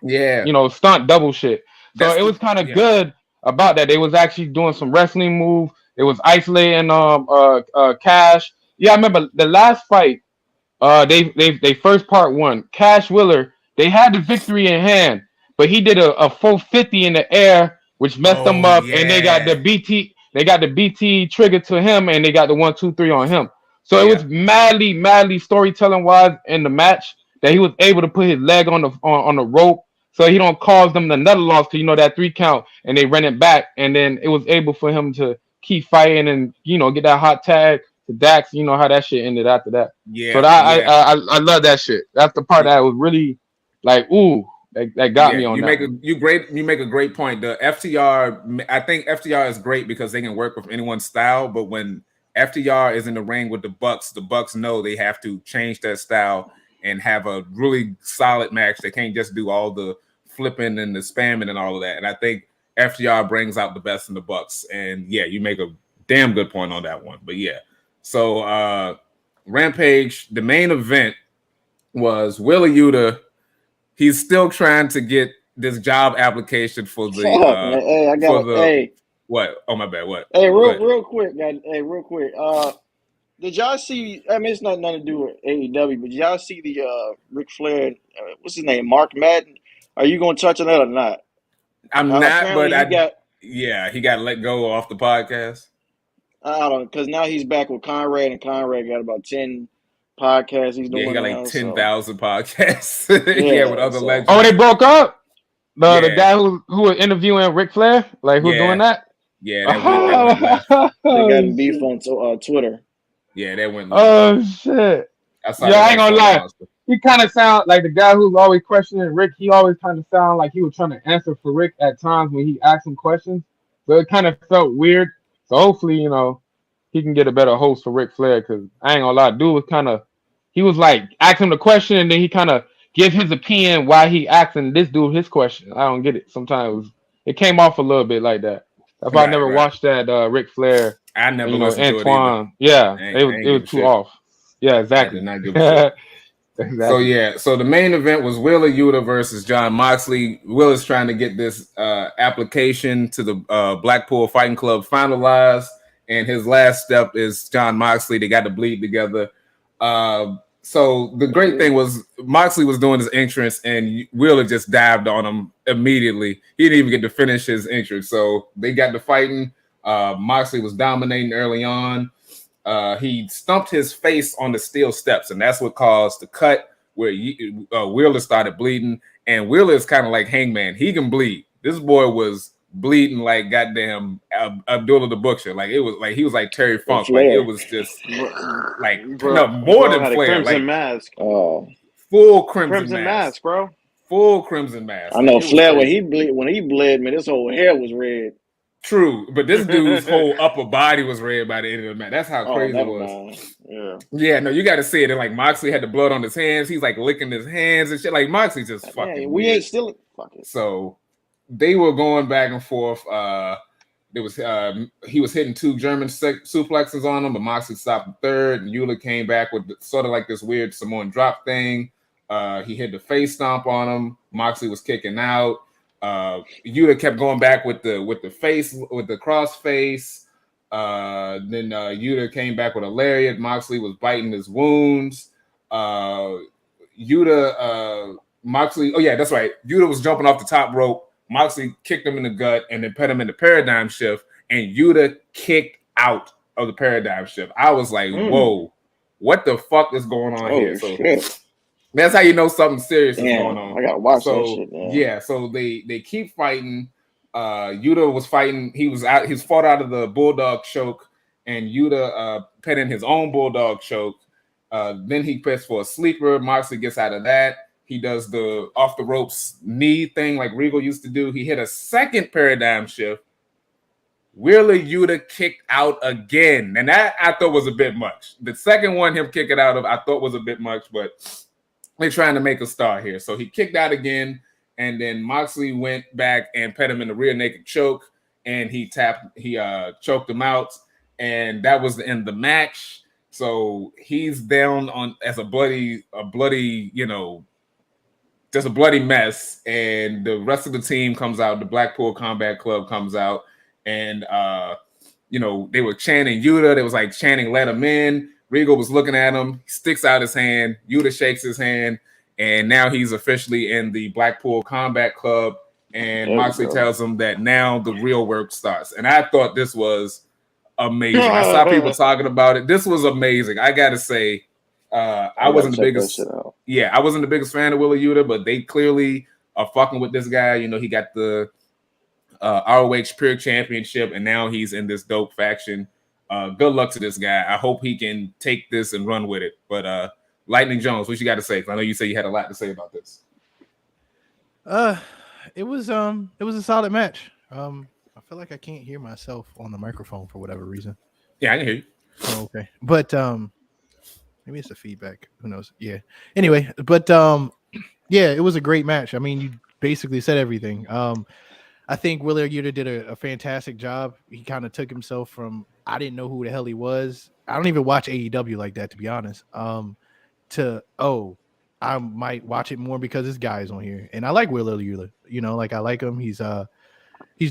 Speaker 6: stunt double shit. So it was kind of good about that. They was actually doing some wrestling move. It was isolating Cash. Yeah, I remember the last fight. They first part one. Cash Wheeler, they had the victory in hand, but he did a full 50 in the air, which messed them up, and they got the BT trigger to him, and they got the 1, 2, 3 on him. So it was madly storytelling wise in the match that he was able to put his leg on the rope, so he don't cause them another loss, because that 3 count, and they ran it back, and then it was able for him to keep fighting and get that hot tag to Dax. You know how that shit ended after that.
Speaker 1: Yeah.
Speaker 6: So I love that shit. That's the part that was really like, ooh, that got me on
Speaker 1: you
Speaker 6: that.
Speaker 1: You make a great point. The FTR, I think FTR is great because they can work with anyone's style, but when FTR is in the ring with the Bucks know they have to change their style and have a really solid match. They can't just do all the flipping and the spamming and all of that. And I think FTR brings out the best in the Bucks. And you make a damn good point on that one. But so Rampage, the main event was Wheeler Yuta. He's still trying to get this job application for the what? Oh, my bad. What?
Speaker 3: Hey, real quick, guys. Hey, real quick. Did y'all see? I mean, it's nothing to do with AEW, but did y'all see the Ric Flair? What's his name? Mark Madden. Are you going to touch on that or not?
Speaker 1: I'm not, but he got let go off the podcast.
Speaker 3: I don't know, because now he's back with Conrad, and Conrad got about 10 podcasts he's doing.
Speaker 1: He got
Speaker 3: like
Speaker 1: 10,000 podcasts. With other legends.
Speaker 6: Oh, they broke up. The guy who was interviewing Ric Flair, like who's doing that?
Speaker 3: Yeah, they got beef on Twitter.
Speaker 1: Yeah, that went.
Speaker 6: Oh shit! I ain't gonna lie. He kind of sound like the guy who's always questioning Rick. He always kind of sound like he was trying to answer for Rick at times when he asked him questions. So it kind of felt weird. So hopefully, he can get a better host for Ric Flair, because I ain't gonna lie, dude was kind of, he was like asking him the question and then he kind of give his opinion why he asking this dude his question. I don't get it. Sometimes it came off a little bit like that. That's why I never watched that Ric Flair.
Speaker 1: I never listened to
Speaker 6: Antoine.
Speaker 1: it either.
Speaker 6: It was too off. Yeah, exactly.
Speaker 1: I did not give a shit. Exactly. So the main event was Wheeler Yuta versus Jon Moxley. Wheeler's trying to get this application to the Blackpool Fighting Club finalized, and his last step is Jon Moxley. They got to bleed together. So the great thing was Moxley was doing his entrance, and Wheeler just dived on him immediately. He didn't even get to finish his entrance. So they got to fighting. Moxley was dominating early on. He stumped his face on the steel steps, and that's what caused the cut where Wheeler started bleeding. And Wheeler is kind of like Hangman. He can bleed. This boy was bleeding like goddamn Abdullah the Butcher. Like it was like he was like Terry Funk. Like it was just like more than Flair.
Speaker 2: Crimson mask.
Speaker 3: Oh,
Speaker 1: full crimson mask,
Speaker 2: bro.
Speaker 1: Full crimson mask.
Speaker 3: I know Flair when he bled, man, his whole hair was red.
Speaker 1: True, but this dude's whole upper body was red by the end of the match. That's how crazy it was. Yeah, no, you got to see it. And like Moxley had the blood on his hands. He's like licking his hands and shit. Like Moxley just fucking.
Speaker 3: We ain't still fucking.
Speaker 1: So they were going back and forth. There was he was hitting 2 German suplexes on him, but Moxley stopped the third. And Euler came back with sort of like this weird Samoan drop thing. He hit the face stomp on him. Moxley was kicking out. Yuta kept going back with the face, with the cross face. Then Yuta came back with a lariat. Moxley was biting his wounds. Moxley. Oh yeah, that's right. Yuta was jumping off the top rope. Moxley kicked him in the gut and then put him in the paradigm shift. And Yuta kicked out of the paradigm shift. I was like, whoa, what the fuck is going on here? So
Speaker 3: shit.
Speaker 1: That's how you know something serious is going on.
Speaker 3: I gotta watch that shit, man.
Speaker 1: Yeah, so they keep fighting. Yuta was fighting. He was fought out of the bulldog choke, and Yuta put in his own bulldog choke. Then he pressed for a sleeper. Moxley gets out of that. He does the off the ropes knee thing like Regal used to do. He hit a second paradigm shift. Wheeler Yuta kicked out again, and that I thought was a bit much. The second one, him kicking out of, I thought was a bit much, but they're trying to make a star here. So he kicked out again, and then Moxley went back and put him in the rear naked choke, and he choked him out, and that was the end of the match. So he's down on as a bloody, just a bloody mess, and the rest of the team comes out. The Blackpool Combat Club comes out, and they were chanting Yuta. They was like chanting "Let him in." Regal was looking at him. He sticks out his hand. Yuta shakes his hand, and now he's officially in the Blackpool Combat Club. And Moxley tells him that now the real work starts. And I thought this was amazing. I saw people talking about it. This was amazing. I gotta say. I wasn't the biggest. Yeah, I wasn't the biggest fan of Wheeler Yuta, but they clearly are fucking with this guy. He got the ROH Pure Championship, and now he's in this dope faction. Good luck to this guy. I hope he can take this and run with it. But Lightning Jones, what you got to say? I know you say you had a lot to say about this.
Speaker 4: It was a solid match. I feel like I can't hear myself on the microphone for whatever reason.
Speaker 1: Yeah, I can hear you.
Speaker 4: Oh, okay, but maybe it's the feedback. Who knows? Yeah. Anyway, but yeah, it was a great match. I mean, you basically said everything. I think Wheeler Yuta did a fantastic job. He kind of took himself from I didn't know who the hell he was. I don't even watch AEW like that, to be honest. To I might watch it more because this guy is on here, and I like Wheeler Yuta. Like I like him. He's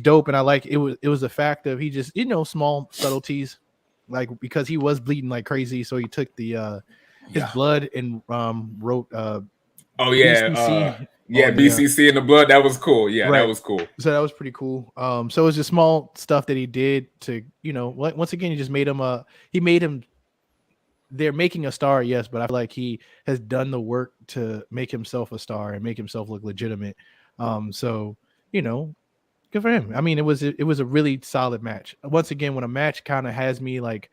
Speaker 4: dope, and I like it. Was the fact of he just small subtleties. Like because he was bleeding like crazy, so he took the his blood and wrote
Speaker 1: BCC BCC in the blood. That was cool. Yeah, right. That was cool.
Speaker 4: So that was pretty cool. So it was just small stuff that he did to once again he just made him they're making a star, yes, but I feel like he has done the work to make himself a star and make himself look legitimate. So good for him. I mean, it was a really solid match. Once again, when a match kind of has me like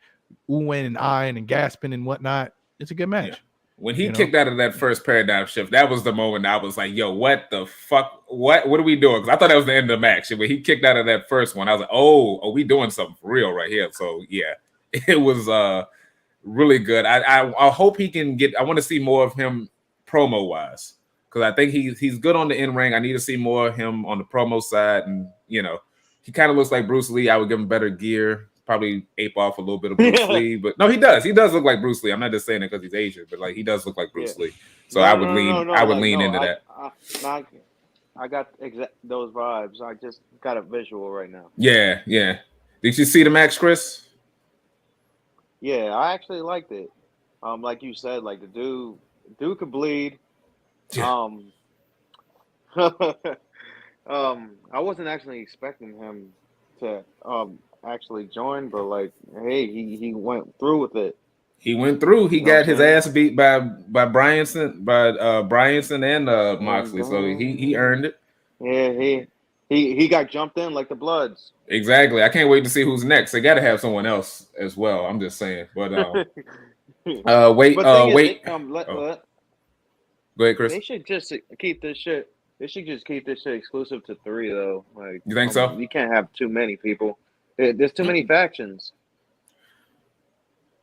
Speaker 4: oohing and eyeing and gasping and whatnot, it's a good match.
Speaker 1: Yeah. When he kicked out of that first paradigm shift, that was the moment I was like, yo, what the fuck? What are we doing? Because I thought that was the end of the match. When he kicked out of that first one, I was like, oh, are we doing something for real right here? So, yeah, it was really good. I hope he can I want to see more of him promo-wise. Because I think he's good on the in-ring. I need to see more of him on the promo side. And, he kind of looks like Bruce Lee. I would give him better gear. Probably ape off a little bit of Bruce Lee. But no, he does. He does look like Bruce Lee. I'm not just saying it because he's Asian. But, like, he does look like Bruce Lee. So I would lean into that.
Speaker 2: I got those vibes. I just got a visual right now.
Speaker 1: Yeah. Did you see the match, Chris?
Speaker 2: Yeah, I actually liked it. Like you said, like the dude could bleed. Yeah. I wasn't actually expecting him to actually join, but like, hey, he went through with it.
Speaker 1: He went through. He got his ass beat by Bryanson, and Moxley, so he earned it.
Speaker 2: Yeah, he got jumped in like the Bloods.
Speaker 1: Exactly. I can't wait to see who's next. They got to have someone else as well. I'm just saying, but wait. Go ahead, Chris.
Speaker 2: They should just keep this shit. They should just keep this shit exclusive to 3, though. Like,
Speaker 1: you think so?
Speaker 2: You can't have too many people. There's too many factions.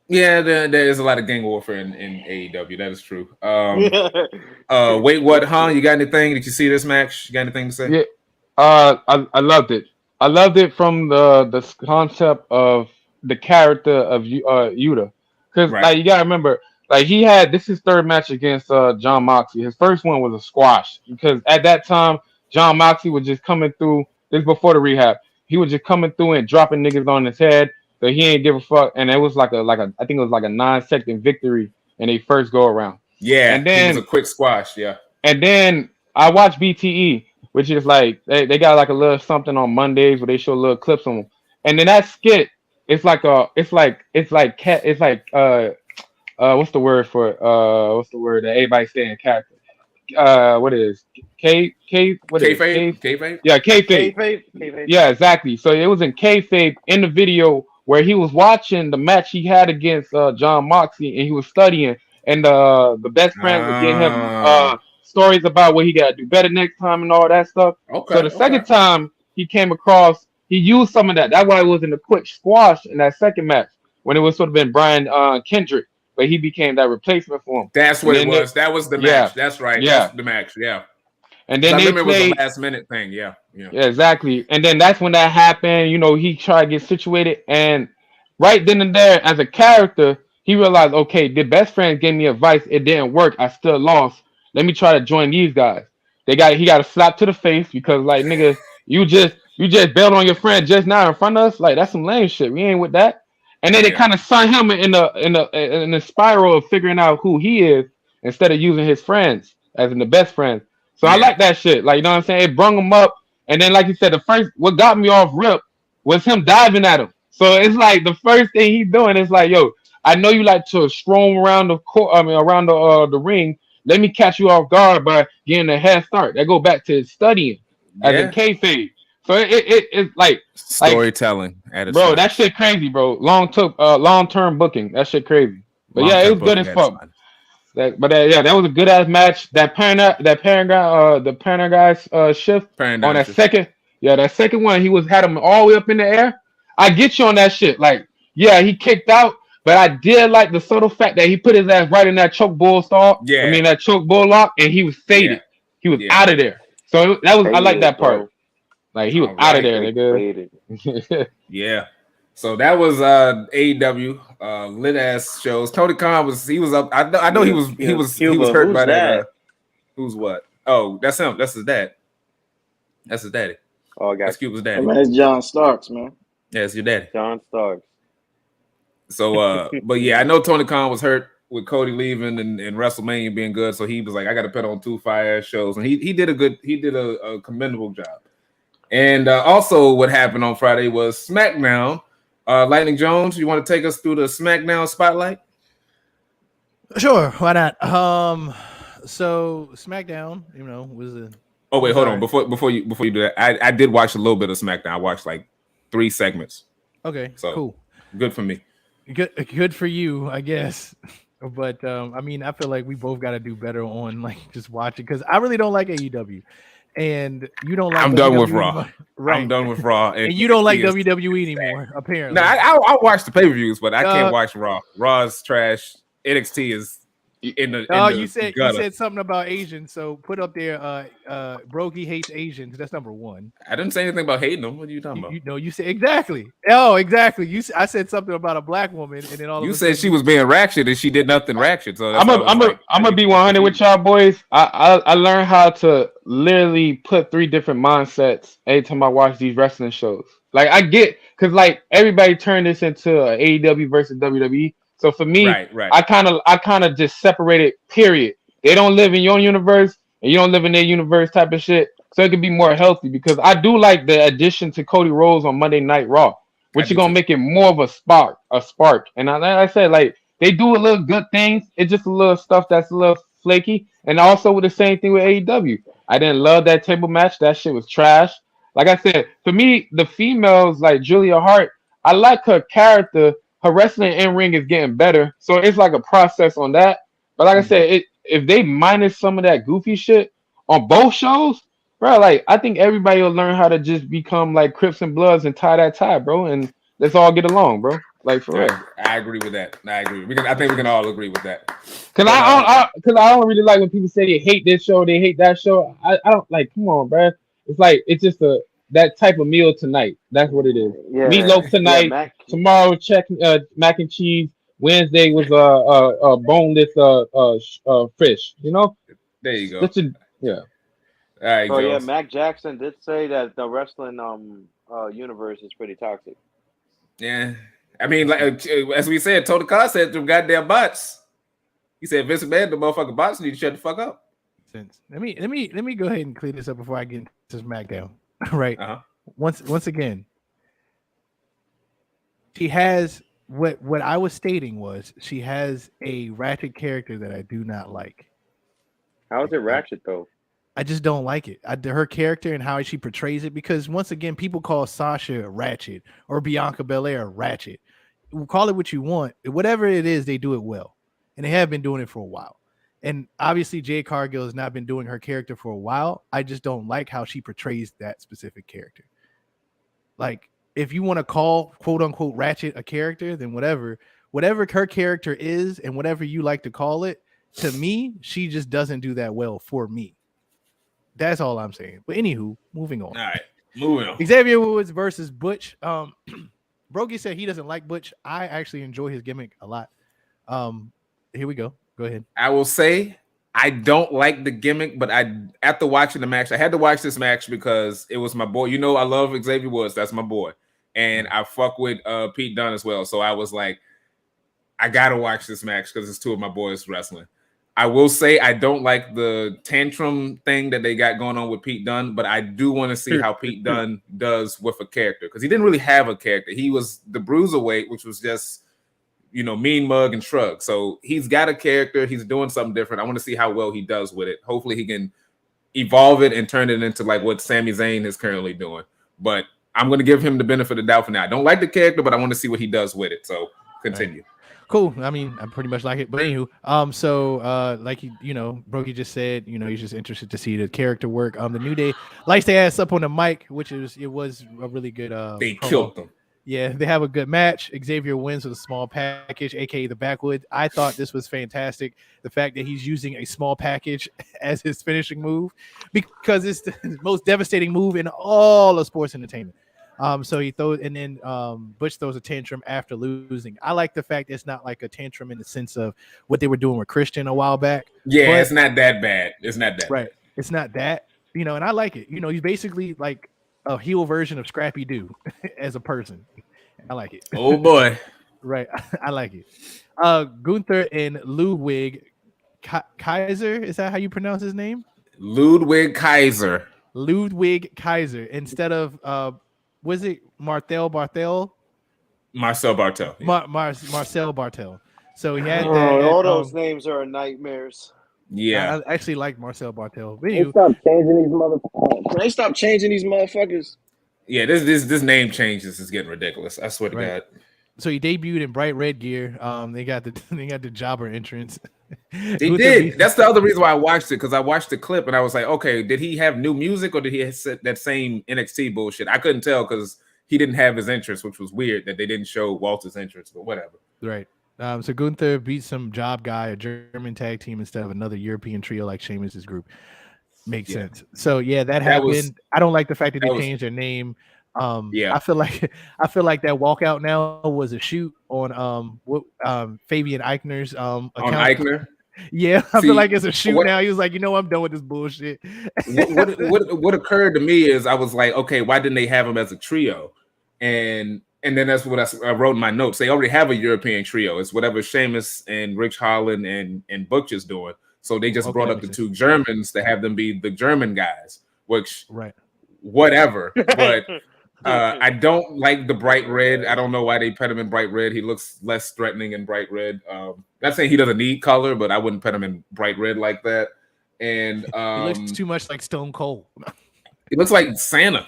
Speaker 1: Yeah, there is a lot of gang warfare in AEW. That is true. Wait, what? Huh? You got anything? Did you see this match? You got anything to say?
Speaker 6: Yeah. I loved it. I loved it from the concept of the character of Yuta, because like you gotta remember. Like this is his third match against John Moxley. His first one was a squash because at that time John Moxley was just coming through. This is before the rehab. He was just coming through and dropping niggas on his head. So he ain't give a fuck. And it was like a I think it was like a 9-second victory in a first go around.
Speaker 1: Yeah, and then it was a quick squash. Yeah.
Speaker 6: And then I watched BTE, which is like they got like a little something on Mondays where they show little clips on them. And then that skit, it's like what's the word for what's the word that everybody's saying character? What is kayfabe? Yeah, kayfabe. Yeah, exactly. So it was in kayfabe in the video where he was watching the match he had against John Moxley, and he was studying, and the best friend was getting him stories about what he got to do better next time and all that stuff. Okay. So the second time he came across, he used some of that. That's why it was in the quick squash in that second match when it was sort of been Brian Kendrick. But he became that replacement for him.
Speaker 1: That's what it was. That was the match. That's right. Yeah. That's the match. Yeah.
Speaker 6: And then
Speaker 1: I
Speaker 6: they
Speaker 1: remember
Speaker 6: played,
Speaker 1: it was a last minute thing. Yeah,
Speaker 6: exactly. And then that's when that happened. You know, he tried to get situated, and right then and there, as a character, he realized, okay, the best friend gave me advice. It didn't work. I still lost. Let me try to join these guys. He got a slap to the face because, like, nigga, you just bailed on your friend just now in front of us. Like, that's some lame shit. We ain't with that. And then they kind of sent him in the spiral of figuring out who he is instead of using his friends as in the best friends. So I like that shit. Like, you know what I'm saying? It brung him up. And then, like you said, what got me off rip was him diving at him. So it's like the first thing he's doing is like, yo, I know you like to stroll around the court, around the ring. Let me catch you off guard by getting a head start. That go back to studying as in kayfabe. So it's like
Speaker 1: storytelling at its
Speaker 6: bro,
Speaker 1: time.
Speaker 6: that shit crazy, bro. Long term booking. That shit crazy. But yeah, it was good as fuck. That was a good ass match. That Panda guy's shift on that second. Yeah, that second one, had him all the way up in the air. I get you on that shit. Like, yeah, he kicked out, but I did like the subtle fact that he put his ass right in that choke bull stall.
Speaker 1: Yeah.
Speaker 6: I mean that choke bull lock, and he was faded. He was out of there. So I like that part.
Speaker 3: Bro.
Speaker 6: Like, he was out of there, nigga.
Speaker 1: Yeah. So that was AEW lit ass shows. Tony Khan was up. I know he was hurt by that. Who's what? Oh, that's him. That's his dad. That's his daddy.
Speaker 2: Oh, I got
Speaker 1: that's Cuba's daddy.
Speaker 3: Man, it's John Starks, man.
Speaker 1: Yeah, it's your daddy.
Speaker 2: John Starks.
Speaker 1: So but yeah, I know Tony Khan was hurt with Cody leaving and WrestleMania being good. So he was like, I gotta put on 2 fire shows. And he did a commendable job. And also what happened on Friday was SmackDown. Lightning Jones, you want to take us through the SmackDown spotlight?
Speaker 4: Sure, why not? So SmackDown, was a.
Speaker 1: Oh wait, hold on. Before you do that, I did watch a little bit of SmackDown. I watched like 3 segments.
Speaker 4: Okay,
Speaker 1: so
Speaker 4: cool.
Speaker 1: Good for me.
Speaker 4: Good for you, I guess. But I mean, I feel like we both got to do better on like just watching because I really don't like AEW. And you don't like.
Speaker 1: I'm
Speaker 4: WWE
Speaker 1: done with Raw.
Speaker 4: Right.
Speaker 1: I'm done with Raw.
Speaker 4: And you don't like WWE anymore, apparently.
Speaker 1: No, I watch the pay-per-views, but I can't watch Raw. Raw's trash. NXT is in the.
Speaker 4: You said something about Asians, so put up there. Broggy hates Asians. That's number 1.
Speaker 1: I didn't say anything about hating them. What are you talking about?
Speaker 4: You said exactly. Oh, exactly. I said something about a black woman, and then all
Speaker 1: you said she was being ratchet and she did nothing ratchet. So
Speaker 6: I'm gonna be 100 with y'all boys. I learned how to literally put 3 different mindsets every time I watch these wrestling shows. Like I get because like everybody turned this into AEW versus WWE. So for me,
Speaker 1: right.
Speaker 6: I kind of just separated. Period. They don't live in your universe, and you don't live in their universe, type of shit. So it can be more healthy because I do like the addition to Cody Rhodes on Monday Night Raw, which is gonna make it more of a spark. And like I said, like they do a little good things. It's just a little stuff that's a little flaky. And also with the same thing with AEW. I didn't love that table match. That shit was trash. Like I said, for me, the females like Julia Hart, I like her character. Her wrestling in ring is getting better, so it's like a process on that. But like I said, if they minus some of that goofy shit on both shows, bro, like I think everybody will learn how to just become like Crips and Bloods and tie that tie, bro, and let's all get along, bro. Like for real.
Speaker 1: I agree with that. I agree. I think we can all agree with that.
Speaker 6: Cause I don't really like when people say they hate this show, they hate that show. I don't like. Come on, bro. It's like it's just that type of meal tonight. That's what it is. Yeah. Meatloaf tonight. Yeah, tomorrow, mac and cheese. Wednesday was boneless fish. You know.
Speaker 1: There you go.
Speaker 6: Yeah.
Speaker 1: All right.
Speaker 2: Oh yeah, Mac Jackson did say that the wrestling universe is pretty toxic.
Speaker 1: Yeah, I mean, like as we said, Tony Khan said them goddamn bots. He said, Vince McMahon, the motherfucking bots need to shut the fuck up.
Speaker 4: Let me go ahead and clear this up before I get into SmackDown. Right. Once again, she has what I was stating was she has a ratchet character that I do not like.
Speaker 2: How is it ratchet though?
Speaker 4: I just don't like it. Her character and how she portrays it, because once again, people call Sasha ratchet or Bianca Belair ratchet. Call it what you want. Whatever it is, they do it well. And they have been doing it for a while. And obviously, Jade Cargill has not been doing her character for a while. I just don't like how she portrays that specific character. Like, if you want to call quote unquote ratchet a character, then whatever her character is and whatever you like to call it, to me, she just doesn't do that well for me. That's all I'm saying. But anywho, moving on.
Speaker 1: All right, moving on.
Speaker 4: Xavier Woods versus Butch. Brogy said he doesn't like Butch. I actually enjoy his gimmick a lot. Here we go. Go ahead.
Speaker 1: I will say I don't like the gimmick, but after watching the match, I had to watch this match because it was my boy. You know, I love Xavier Woods. That's my boy. And I fuck with Pete Dunne as well. So I was like, I gotta watch this match because it's two of my boys wrestling. I will say I don't like the tantrum thing that they got going on with Pete Dunne, but I do want to see how Pete Dunne does with a character because he didn't really have a character. He was the bruiserweight, which was just, you know, mean mug and shrug. So he's got a character. He's doing something different. I want to see how well he does with it. Hopefully he can evolve it and turn it into like what Sami Zayn is currently doing. But I'm going to give him the benefit of the doubt for now. I don't like the character, but I want to see what he does with it. So continue.
Speaker 4: Right. Cool. I mean, I pretty much like it. But anywho, like Brokey just said, he's just interested to see the character work. The New Day lights their ass up on the mic, which was a really good
Speaker 1: they
Speaker 4: promo.
Speaker 1: Killed them.
Speaker 4: Yeah, they have a good match. Xavier wins with a small package, aka the Backwoods. I thought this was fantastic. The fact that he's using a small package as his finishing move, because it's the most devastating move in all of sports entertainment. So he throws, and then Butch throws a tantrum after losing. I like the fact it's not like a tantrum in the sense of what they were doing with Christian a while back.
Speaker 1: Yeah, it's not that bad. It's not that
Speaker 4: right.
Speaker 1: Bad.
Speaker 4: It's not that, and I like it. He's basically like a heel version of Scrappy Doo as a person. I like it.
Speaker 1: Oh boy.
Speaker 4: Right. I like it. Gunther and Ludwig Kaiser. Is that how you pronounce his name?
Speaker 1: Ludwig Kaiser.
Speaker 4: Ludwig Kaiser. Instead of was it Marcel Barthel?
Speaker 1: Marcel Barthel.
Speaker 4: Yeah. Marcel Barthel. So he had
Speaker 2: all those names are nightmares.
Speaker 1: Yeah.
Speaker 4: I actually like Marcel Barthel.
Speaker 3: They stop changing these motherfuckers.
Speaker 1: Yeah, this name changes is getting ridiculous. I swear to God.
Speaker 4: So he debuted in bright red gear. They got the jobber entrance.
Speaker 1: They did. That's the other reason why I watched it, because I watched the clip and I was like, okay, did he have new music or did he have that same NXT bullshit? I couldn't tell because he didn't have his entrance, which was weird that they didn't show Walter's entrance, but whatever.
Speaker 4: Right. So Gunther beat some job guy, a German tag team instead of another European trio like Sheamus's group. Makes sense. So that happened. I don't like the fact that they changed their name. I feel like that walkout now was a shoot on Fabian Eichner's account.
Speaker 1: On Eichner.
Speaker 4: Yeah, I feel like it's a shoot now. He was like, I'm done with this bullshit.
Speaker 1: what occurred to me is I was like, okay, why didn't they have him as a trio? And then that's what I wrote in my notes. They already have a European trio. It's whatever Sheamus and Rich Holland and Butch is doing. So they just brought up the two Germans to have them be the German guys, which whatever. But I don't like the bright red. I don't know why they put him in bright red. He looks less threatening in bright red. Not saying he doesn't need color, but I wouldn't put him in bright red like that. And
Speaker 4: he looks too much like Stone Cold.
Speaker 1: He looks like Santa.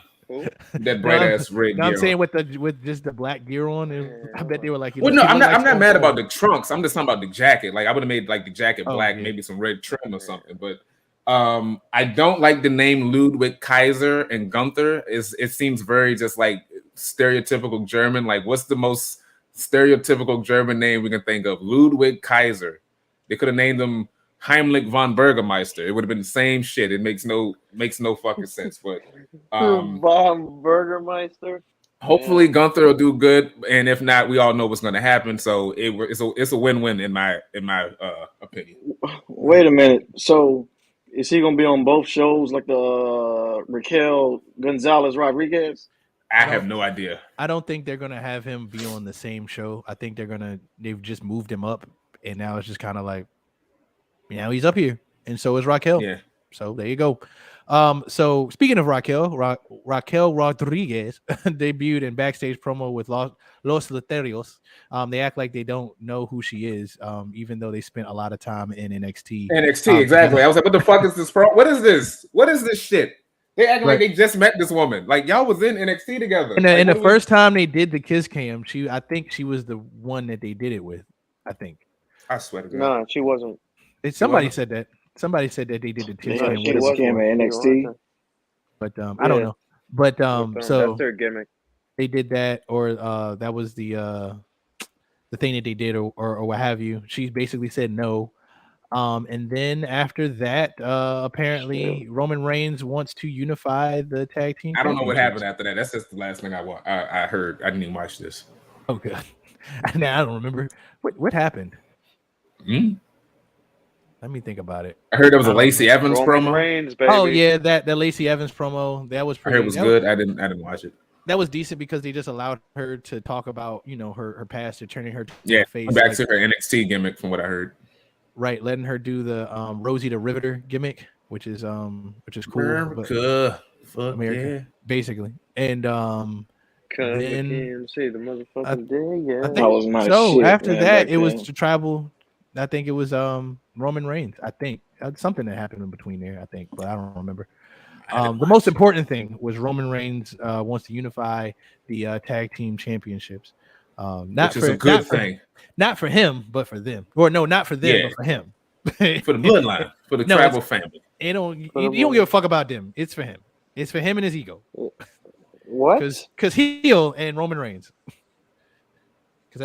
Speaker 1: That bright ass red.
Speaker 4: I'm saying with just the black gear on, I bet they were like.
Speaker 1: I'm not mad about the trunks. I'm just talking about the jacket. Like I would have made like the jacket black, maybe some red trim or something. But I don't like the name Ludwig Kaiser and Gunther. It seems very just like stereotypical German. Like what's the most stereotypical German name we can think of? Ludwig Kaiser. They could have named them Heimlich von Burgermeister. It would have been the same shit. It makes no fucking sense. But
Speaker 2: von Burgermeister.
Speaker 1: Hopefully Gunther will do good, and if not, we all know what's going to happen. So it's a win-win in my opinion.
Speaker 3: Wait a minute. So is he going to be on both shows like the Raquel Gonzalez Rodriguez?
Speaker 1: I have no idea.
Speaker 4: I don't think they're going to have him be on the same show. I think they've just moved him up, and now it's just kind of like, he's up here, and so is Raquel. Yeah. So there you go. So speaking of Raquel Rodriguez debuted in backstage promo with Los Loterios. They act like they don't know who she is, even though they spent a lot of time in NXT.
Speaker 1: Exactly. I was like, what the fuck is this? What is this? What is this shit? They act like they just met this woman. Like y'all was in NXT together.
Speaker 4: And the first time they did the kiss cam, I think she was the one that they did it with. I think.
Speaker 1: I swear to God.
Speaker 2: No, she wasn't.
Speaker 4: Somebody said that. Somebody said that they did the kiss cam.
Speaker 3: She was cam at NXT.
Speaker 4: But I don't know. But so
Speaker 2: that's their gimmick.
Speaker 4: They did that, or that was the thing that they did, or what have you. She basically said no. And then after that, apparently Roman Reigns wants to unify the tag team.
Speaker 1: I don't know what happened after that. That's just the last thing I heard. I didn't even watch this.
Speaker 4: Okay. Now I don't remember what happened. Let me think about it.
Speaker 1: I heard there was a Lacey Evans promo.
Speaker 2: Reigns, baby.
Speaker 4: Oh yeah, that Lacey Evans promo, that was pretty.
Speaker 1: I heard it was good. I didn't watch it.
Speaker 4: That was decent because they just allowed her to talk about, you know, her past and turning her
Speaker 1: face. Back to her NXT gimmick from what I heard.
Speaker 4: Right, letting her do the Rosie the Riveter gimmick, which is cool.
Speaker 1: America,
Speaker 4: basically. And
Speaker 2: then say the motherfucking day, yeah.
Speaker 3: That was my
Speaker 4: so
Speaker 3: shit,
Speaker 4: after
Speaker 3: man,
Speaker 4: that, it
Speaker 3: then.
Speaker 4: was to travel. I think it was Roman Reigns. I think something that happened in between there. I think, but I don't remember. The most important thing was Roman Reigns wants to unify the tag team championships.
Speaker 1: Which is a good thing.
Speaker 4: Not for him, but for them. Or no, not for them, but for him.
Speaker 1: For the bloodline, for the tribal family.
Speaker 4: You don't give a fuck about them. It's for him. It's for him and his ego.
Speaker 2: What?
Speaker 4: Because heel and Roman Reigns.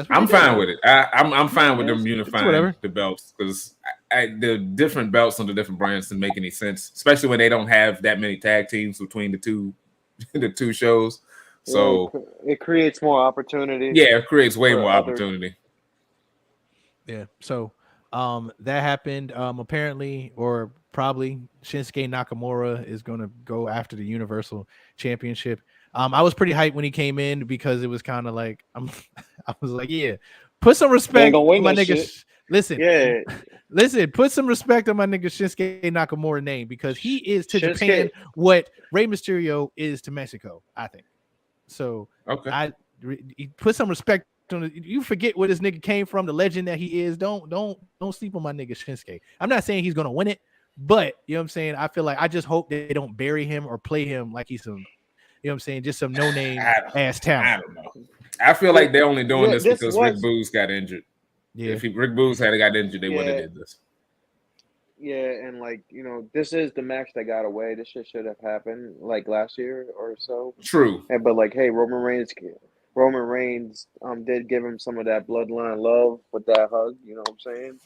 Speaker 1: I'm fine with it. I'm fine with them unifying the belts because the different belts on the different brands doesn't make any sense, especially when they don't have that many tag teams between the two shows. So
Speaker 2: it creates more opportunity.
Speaker 1: Yeah, it creates way more opportunity.
Speaker 4: Yeah. So that happened. Apparently, or probably, Shinsuke Nakamura is going to go after the Universal Championship. I was pretty hyped when he came in because it was kind of like I was like, yeah, put some respect on my nigga. Listen, put some respect on my nigga Shinsuke Nakamura name because he is to Japan what Rey Mysterio is to Mexico, I think. So put some respect on it. You forget where this nigga came from, the legend that he is. Don't sleep on my nigga Shinsuke. I'm not saying he's gonna win it, but you know what I'm saying. I feel like I just hope they don't bury him or play him like he's some. You know what I'm saying? Just some no-name ass talent.
Speaker 1: I don't know. I feel like they're only doing this because Rick Boogs got injured. Yeah. If Rick Boogs had got injured, they wouldn't have did this.
Speaker 2: Yeah, and like, you know, this is the match that got away. This shit should have happened like last year or so.
Speaker 1: True.
Speaker 2: But like, hey, Roman Reigns did give him some of that bloodline love with that hug. You know what I'm saying?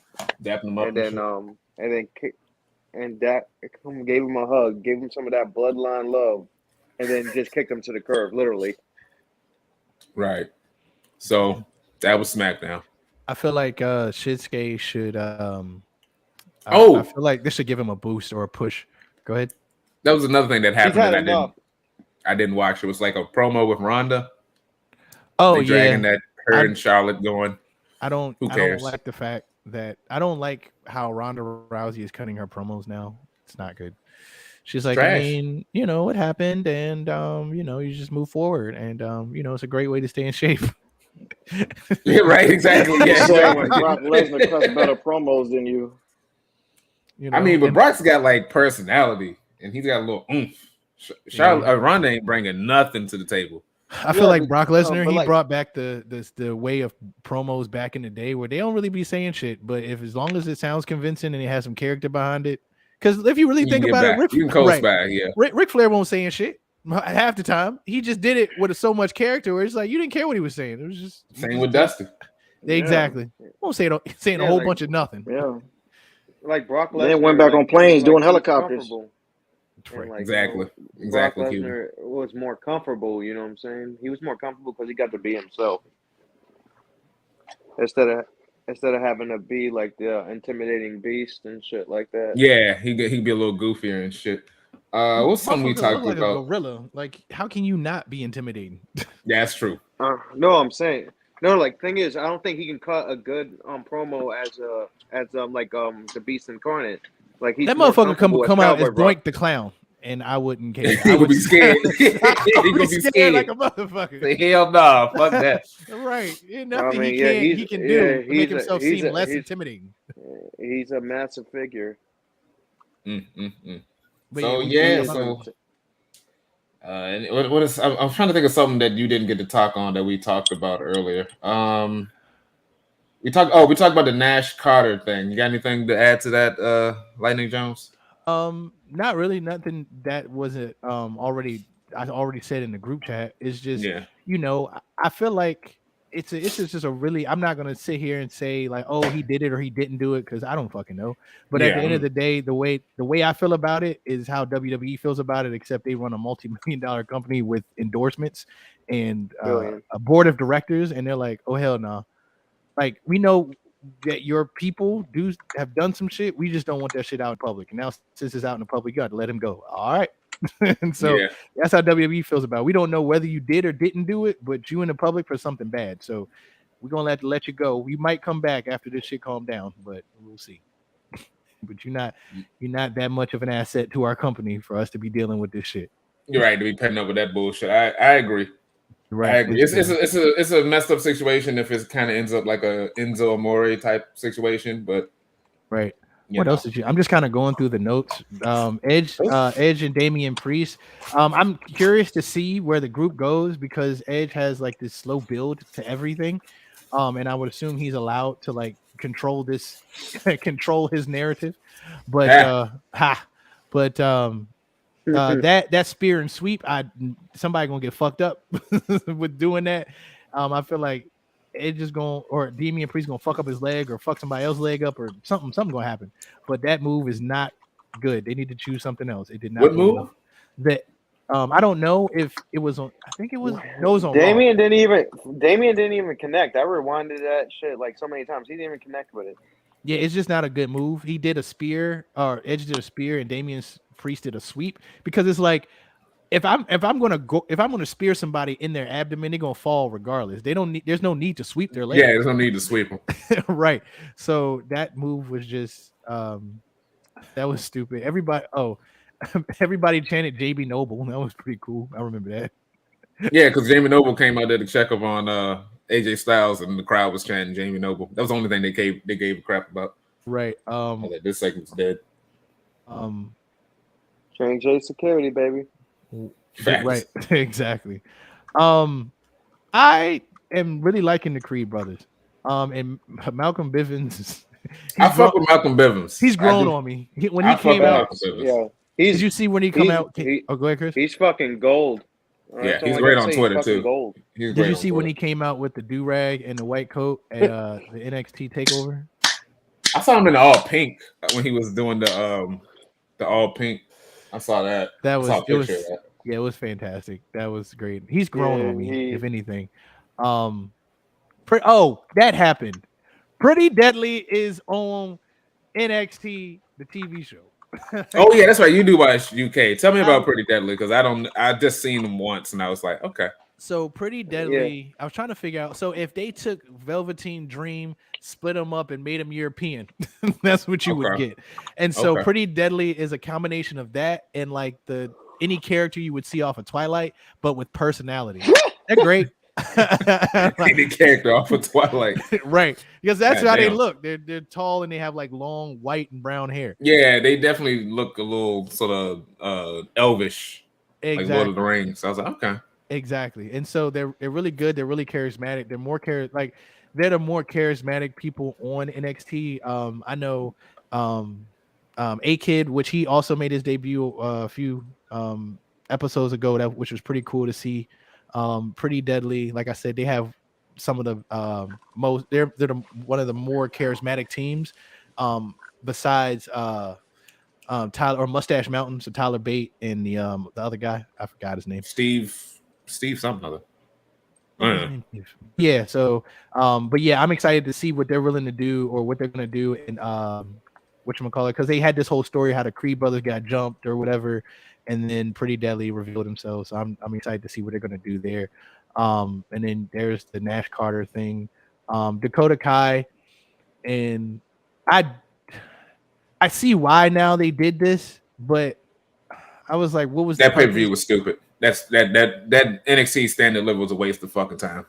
Speaker 1: Dapping him up.
Speaker 2: And then gave him a hug, gave him some of that bloodline love. And then just kicked him to the curb, literally.
Speaker 1: Right. So that was SmackDown.
Speaker 4: I feel like Shinsuke should. I feel like this should give him a boost or a push. Go ahead.
Speaker 1: That was another thing that happened that I didn't watch. It was like a promo with Ronda.
Speaker 4: Oh,
Speaker 1: dragging that her and Charlotte going.
Speaker 4: I don't like the fact that I don't like how Ronda Rousey is cutting her promos now. It's not good. She's like,
Speaker 1: trash.
Speaker 4: I mean, you know what happened, and you know, you just move forward, and you know, it's a great way to stay in shape.
Speaker 1: Yeah, right, exactly. Yeah,
Speaker 3: Brock Lesnar cuts better promos than you.
Speaker 1: I mean, but Brock's got like personality, and he's got a little oomph. Charlotte, Ronda ain't bringing nothing to the table.
Speaker 4: I feel like Brock Lesnar, he brought back the way of promos back in the day where they don't really be saying shit, but as long as it sounds convincing and it has some character behind it. Because if you really think about it, Ric Flair won't say shit half the time. He just did it with so much character where it's like you didn't care what he was saying. It was just
Speaker 1: same with Dusty.
Speaker 4: Exactly. Won't say a whole bunch of nothing.
Speaker 3: Yeah.
Speaker 2: Like Brock Lesnar.
Speaker 3: Then went back on planes doing helicopters.
Speaker 2: Like,
Speaker 1: exactly.
Speaker 2: Brock Lesnar was more comfortable. You know what I'm saying? He was more comfortable because he got to be himself instead of having to be like the intimidating beast and shit like that.
Speaker 1: Yeah, he'd be a little goofier and shit. What's something we talked
Speaker 4: like
Speaker 1: about?
Speaker 4: A gorilla. Like, how can you not be intimidating?
Speaker 1: Yeah, that's true.
Speaker 2: No, I'm saying like thing is, I don't think he can cut a good promo as the Beast Incarnate. Like that
Speaker 4: motherfucker come out as Boink the Clown. And I wouldn't care.
Speaker 1: He would be scared. He would be scared
Speaker 4: like a motherfucker.
Speaker 1: Say, hell no, fuck that.
Speaker 4: Right. Nothing he can do to make himself seem less intimidating.
Speaker 2: He's a massive figure.
Speaker 1: So what is? I'm trying to think of something that you didn't get to talk on that we talked about earlier. We talked about the Nash Carter thing. You got anything to add to that, Lightning Jones?
Speaker 4: Not really. Nothing that wasn't I already said in the group chat. It's just you know, I feel like it's just a really. I'm not gonna sit here and say like, oh, he did it or he didn't do it because I don't fucking know. But at the end of the day, the way I feel about it is how WWE feels about it. Except they run a multi-million-dollar company with endorsements and a board of directors, and they're like, oh hell no. Like we know that your people have done some shit. We just don't want that shit out in public. And now since it's out in the public, you got to let him go. All right. And so that's how WWE feels about it. We don't know whether you did or didn't do it, but you in the public for something bad. So we're gonna let you go. We might come back after this shit calm down, but we'll see. But you're not that much of an asset to our company for us to be dealing with this shit.
Speaker 1: You're right to be putting up with that bullshit. I agree. Right. I agree. It's a messed up situation if it kind of ends up like a Enzo Amore type situation, but
Speaker 4: right. What else did you? I'm just kind of going through the notes. Edge and Damian Priest. I'm curious to see where the group goes because Edge has like this slow build to everything, and I would assume he's allowed to like control his narrative. But that spear and sweep, somebody gonna get fucked up with doing that. I feel like it just or Damian Priest gonna fuck up his leg or fuck somebody else's leg up or something gonna happen. But that move is not good. They need to choose something else. It did not.
Speaker 1: What move?
Speaker 4: That I don't know if it was on. I think it was. No, it was on.
Speaker 3: Damian didn't even connect. I rewinded that shit like so many times. He didn't even connect with it.
Speaker 4: Yeah, it's just not a good move. He did a spear, or Edge did a spear, and Damian Priest did a sweep because it's like. If I'm gonna spear somebody in their abdomen, they're gonna fall regardless. There's no need to sweep their leg.
Speaker 1: Yeah, there's no need to sweep them.
Speaker 4: Right. So that move was just that was stupid. Everybody chanted JB Noble. That was pretty cool. I remember that.
Speaker 1: Yeah, because Jamie Noble came out there to check up on AJ Styles, and the crowd was chanting Jamie Noble. That was the only thing they gave a crap about.
Speaker 4: Right.
Speaker 1: This segment's dead.
Speaker 3: Change J security, baby.
Speaker 1: Facts.
Speaker 4: Right, exactly. I am really liking the Creed brothers. And Malcolm Bivens.
Speaker 1: I fuck with Malcolm Bivens.
Speaker 4: He's grown on me. When he came out, did you see when he come out? Go ahead, Chris.
Speaker 3: He's fucking gold.
Speaker 1: Yeah, he's great on Twitter too.
Speaker 3: Gold.
Speaker 4: Did you see when he came out with the do-rag and the white coat at the NXT takeover?
Speaker 1: I saw him in the all pink when he was doing the all pink. I saw that.
Speaker 4: It was fantastic. That was great. He's grown on me, if anything. That happened. Pretty Deadly is on NXT, the TV show.
Speaker 1: Oh yeah, that's right. You do watch UK. Tell me about Pretty Deadly because I just seen him once and I was like, okay.
Speaker 4: So Pretty Deadly, I was trying to figure out. So if they took Velveteen Dream, split him up, and made him European, that's what you would get. And so Pretty Deadly is a combination of that and like any character you would see off of Twilight, but with personality. They're great.
Speaker 1: Any character off of Twilight,
Speaker 4: right? Because that's how they look. They're tall and they have like long white and brown hair.
Speaker 1: Yeah, they definitely look a little sort of elvish, like Lord of the Rings. So I was like, okay.
Speaker 4: Exactly, and so they're really good. They're really charismatic. They're the more charismatic people on NXT. I know A-Kid, which he also made his debut a few episodes ago, which was pretty cool to see. Pretty Deadly, like I said, they have some of the most. They're one of the more charismatic teams. Besides Tyler or Mustache Mountain, so Tyler Bate and the other guy, I forgot his name.
Speaker 1: Steve something other.
Speaker 4: Yeah. So, but yeah, I'm excited to see what they're willing to do or what they're gonna do in whatchamacallit, because they had this whole story how the Creed brothers got jumped or whatever, and then Pretty Deadly revealed himself. So I'm excited to see what they're gonna do there. And then there's the Nash Carter thing, Dakota Kai, and I see why now they did this, but I was like, what was
Speaker 1: that pay-per-view was stupid. That NXT Stand and Deliver was a waste of fucking time.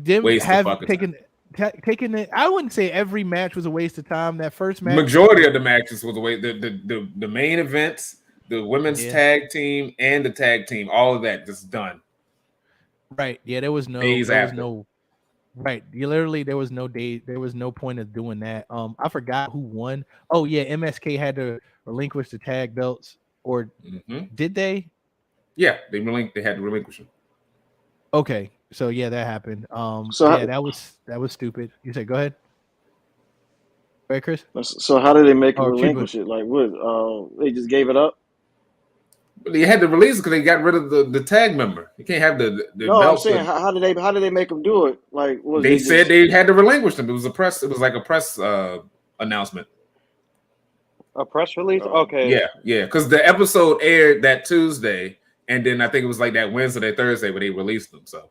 Speaker 4: Taking it. I wouldn't say every match was a waste of time. That first match,
Speaker 1: majority of the matches was a waste. The main events, the women's tag team and the tag team, all of that just done.
Speaker 4: Right. Yeah, there was no right. There was no day. There was no point of doing that. I forgot who won. Oh yeah, MSK had to relinquish the tag belts, or did they?
Speaker 1: Yeah, they had to relinquish them.
Speaker 4: Okay. So yeah, that happened.
Speaker 3: So
Speaker 4: yeah, that was stupid. You said go ahead. Go ahead, Chris.
Speaker 3: So how did they make him
Speaker 4: Oh,
Speaker 3: relinquish it? Like what? They just gave it up.
Speaker 1: But they had to release it because they got rid of the tag member. You can't have the
Speaker 3: No, I'm
Speaker 1: belts.
Speaker 3: saying how did they make him do it? Like was
Speaker 1: They
Speaker 3: they
Speaker 1: said
Speaker 3: just...
Speaker 1: they had to relinquish them. It was like a press announcement.
Speaker 2: A press release? Okay.
Speaker 1: Yeah, because the episode aired that Tuesday, and then I think it was like that Wednesday, Thursday where they released them. So,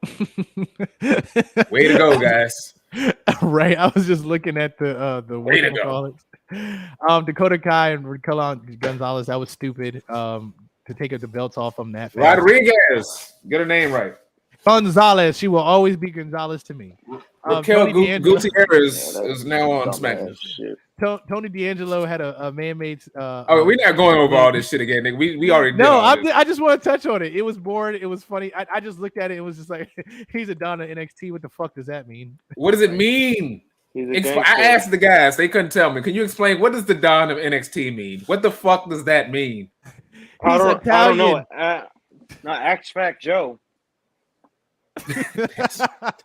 Speaker 1: way to go, guys!
Speaker 4: Right, I was just looking at the
Speaker 1: way to go.
Speaker 4: Dakota Kai and Raquel Gonzalez. That was stupid. To take the belts off from that.
Speaker 1: Rodriguez, get her name right.
Speaker 4: Gonzalez. She will always be Gonzalez to me.
Speaker 1: Raquel Gutierrez is now on SmackDown.
Speaker 4: Tony D'Angelo had a man-made.
Speaker 1: We're not going over all this shit again, nigga. We already did.
Speaker 4: No, I just want to touch on it. It was boring. It was funny. I just looked at it. It was just like he's a Don of NXT. What the fuck does that mean?
Speaker 1: What does it mean? I asked the guys. They couldn't tell me. Can you explain what does the Don of NXT mean? What the fuck does that mean?
Speaker 2: I don't know. Not X-Fact Joe. X-Fact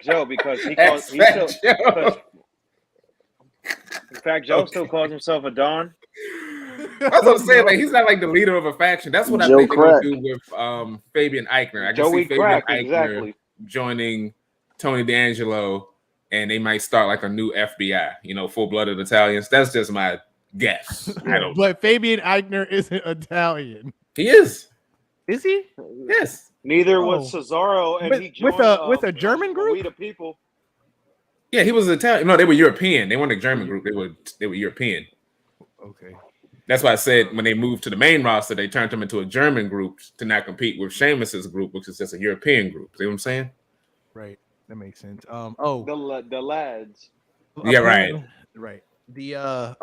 Speaker 2: Joe because he calls. In fact, Joe still calls himself a Don.
Speaker 1: That's what I'm saying. Like he's not like the leader of a faction. That's what I think they're gonna do with Fabian Eichner. I can see Fabian Eichner joining Tony D'Angelo, and they might start like a new FBI. You know, full-blooded Italians. That's just my guess. I don't.
Speaker 4: But Fabian Eichner isn't Italian.
Speaker 1: He is.
Speaker 4: Is he?
Speaker 1: Yes.
Speaker 2: Neither was Cesaro, and he joined
Speaker 4: with a German group.
Speaker 2: We the People.
Speaker 1: Yeah, he was Italian. No, they were European. They weren't a German group. They were European.
Speaker 4: Okay.
Speaker 1: That's why I said when they moved to the main roster, they turned them into a German group to not compete with Sheamus's group, which is just a European group. See what I'm saying?
Speaker 4: Right. That makes sense.
Speaker 2: The lads.
Speaker 1: Yeah, right.
Speaker 4: Right. The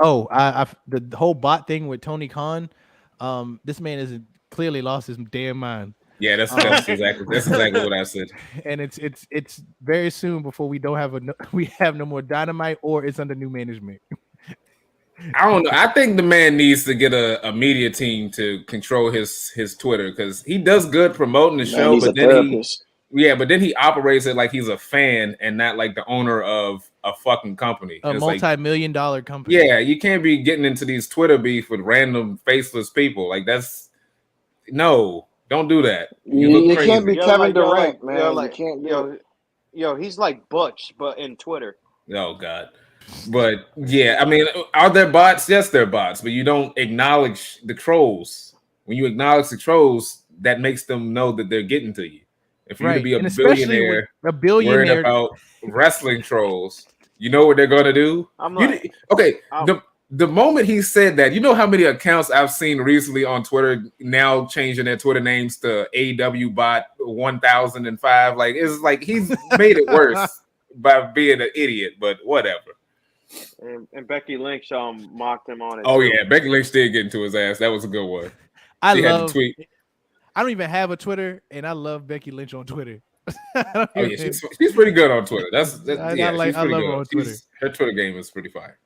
Speaker 4: whole bot thing with Tony Khan. This man has clearly lost his damn mind.
Speaker 1: Yeah, that's exactly what I said.
Speaker 4: And it's very soon before we have no more Dynamite or it's under new management.
Speaker 1: I don't know. I think the man needs to get a media team to control his Twitter because he does good promoting the show, but then he operates it like he's a fan and not like the owner of a fucking company.
Speaker 4: A multi-million-dollar company.
Speaker 1: Yeah, you can't be getting into these Twitter beef with random faceless people. Like don't do that.
Speaker 3: You can't be Kevin Durant, man. You can't
Speaker 2: he's like Butch, but in Twitter.
Speaker 1: Oh God. But yeah, I mean, are there bots? Yes, there are bots, but you don't acknowledge the trolls. When you acknowledge the trolls, that makes them know that they're getting to you. If you're to be a billionaire worrying about wrestling trolls, you know what they're gonna do? The moment he said that, you know how many accounts I've seen recently on Twitter now changing their Twitter names to AEW bot 1005. Like it's like he's made it worse by being an idiot, but whatever.
Speaker 2: And Becky Lynch mocked him on it.
Speaker 1: Oh yeah, Becky Lynch did get into his ass. That was a good one. She had to tweet.
Speaker 4: I don't even have a Twitter, and I love Becky Lynch on Twitter.
Speaker 1: She's pretty good on Twitter. I love her on Twitter. Her Twitter game is pretty fire.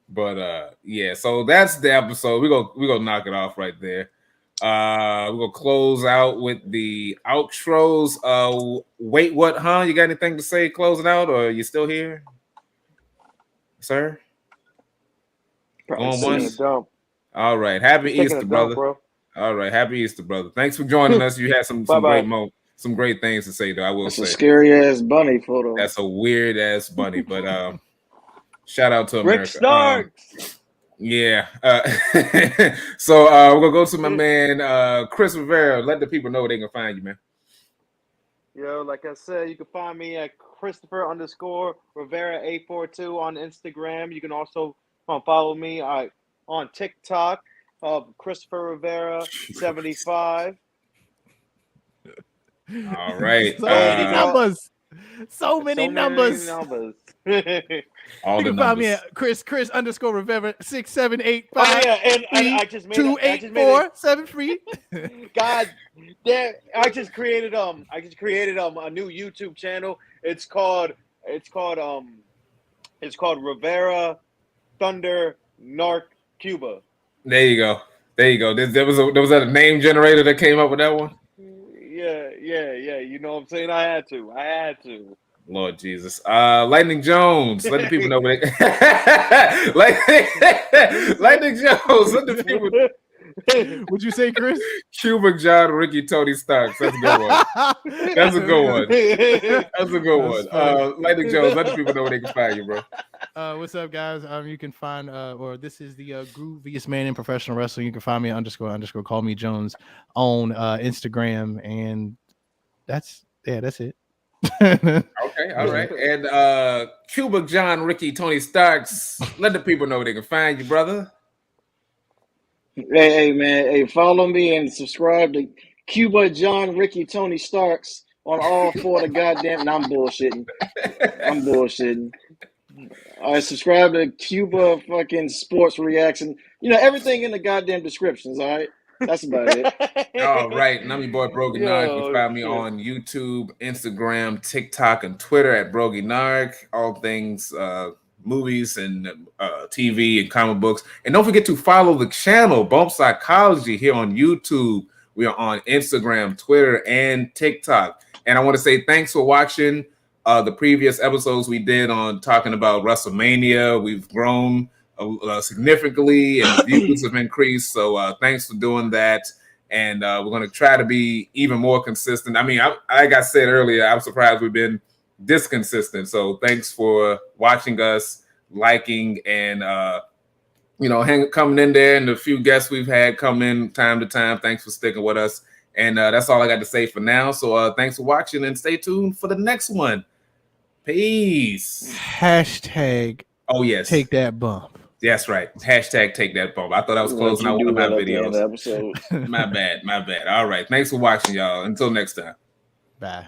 Speaker 1: But so that's the episode. We're gonna knock it off right there. We're gonna close out with the outros. Wait, what, huh? You got anything to say closing out, or are you still here? Sir? Going once? All right. Happy Easter, brother. Bro. All right. Happy Easter, brother. Thanks for joining us. You had some great things to say, though. I will say.
Speaker 3: That's a scary ass bunny photo.
Speaker 1: That's a weird ass bunny, but shout out to America.
Speaker 2: Rick Starks.
Speaker 1: Yeah. So we're gonna go to my man Chris Rivera. Let the people know where they can find you, man.
Speaker 2: Yo, like I said, you can find me at Christopher_Rivera842 on Instagram. You can also follow me on TikTok, Christopher Rivera75.
Speaker 1: All right.
Speaker 4: So many numbers.
Speaker 1: All
Speaker 4: you can find me at Chris_Rivera6785.
Speaker 2: And I just made
Speaker 4: 28473.
Speaker 2: God damn! I just created a new YouTube channel. It's called Rivera Thunder Narc Cuba.
Speaker 1: There you go. There was a name generator that came up with that one.
Speaker 2: Yeah. You know what I'm saying? I had to.
Speaker 1: Lord Jesus. Lightning Jones, let the people know what Lightning Jones, let the people.
Speaker 4: What'd you say, Chris?
Speaker 1: Cuba John, Ricky, Tony Starks. That's a good one. That's a good one. That's a good one. Lightning Jones, let the people know where they can find you, bro.
Speaker 4: What's up, guys? You can find this is the grooviest man in professional wrestling. You can find me _ call me Jones on Instagram, and that's it.
Speaker 1: Okay, all right. And Cuba John, Ricky, Tony Starks, let the people know where they can find you, brother.
Speaker 3: Hey, man. Hey, follow me and subscribe to Cuba, John, Ricky, Tony Starks on all 4 of the goddamn. And I'm bullshitting. All right, subscribe to Cuba fucking Sports Reaction. You know, everything in the goddamn descriptions, all right? That's about it.
Speaker 1: All right. And I'm your boy, Brogy Narg. You can find me on YouTube, Instagram, TikTok, and Twitter at Brogy Narg. All things movies and TV and comic books. And don't forget to follow the channel, Bump Psychology, here on YouTube. We are on Instagram, Twitter, and TikTok. And I want to say thanks for watching the previous episodes we did on talking about WrestleMania. We've grown significantly and views have increased. So thanks for doing that. And we're going to try to be even more consistent. I mean, like I said earlier, I'm surprised we've been this consistent. So thanks for watching us, liking, and coming in there, and the few guests we've had come in time to time. Thanks for sticking with us. And that's all I got to say for now. So thanks for watching, and stay tuned for the next one. Peace.
Speaker 4: Hashtag.
Speaker 1: Oh yes.
Speaker 4: Take that bump.
Speaker 1: That's right. Hashtag take that bump. I thought I was closing out one of my videos. My bad. All right. Thanks for watching, y'all. Until next time.
Speaker 4: Bye.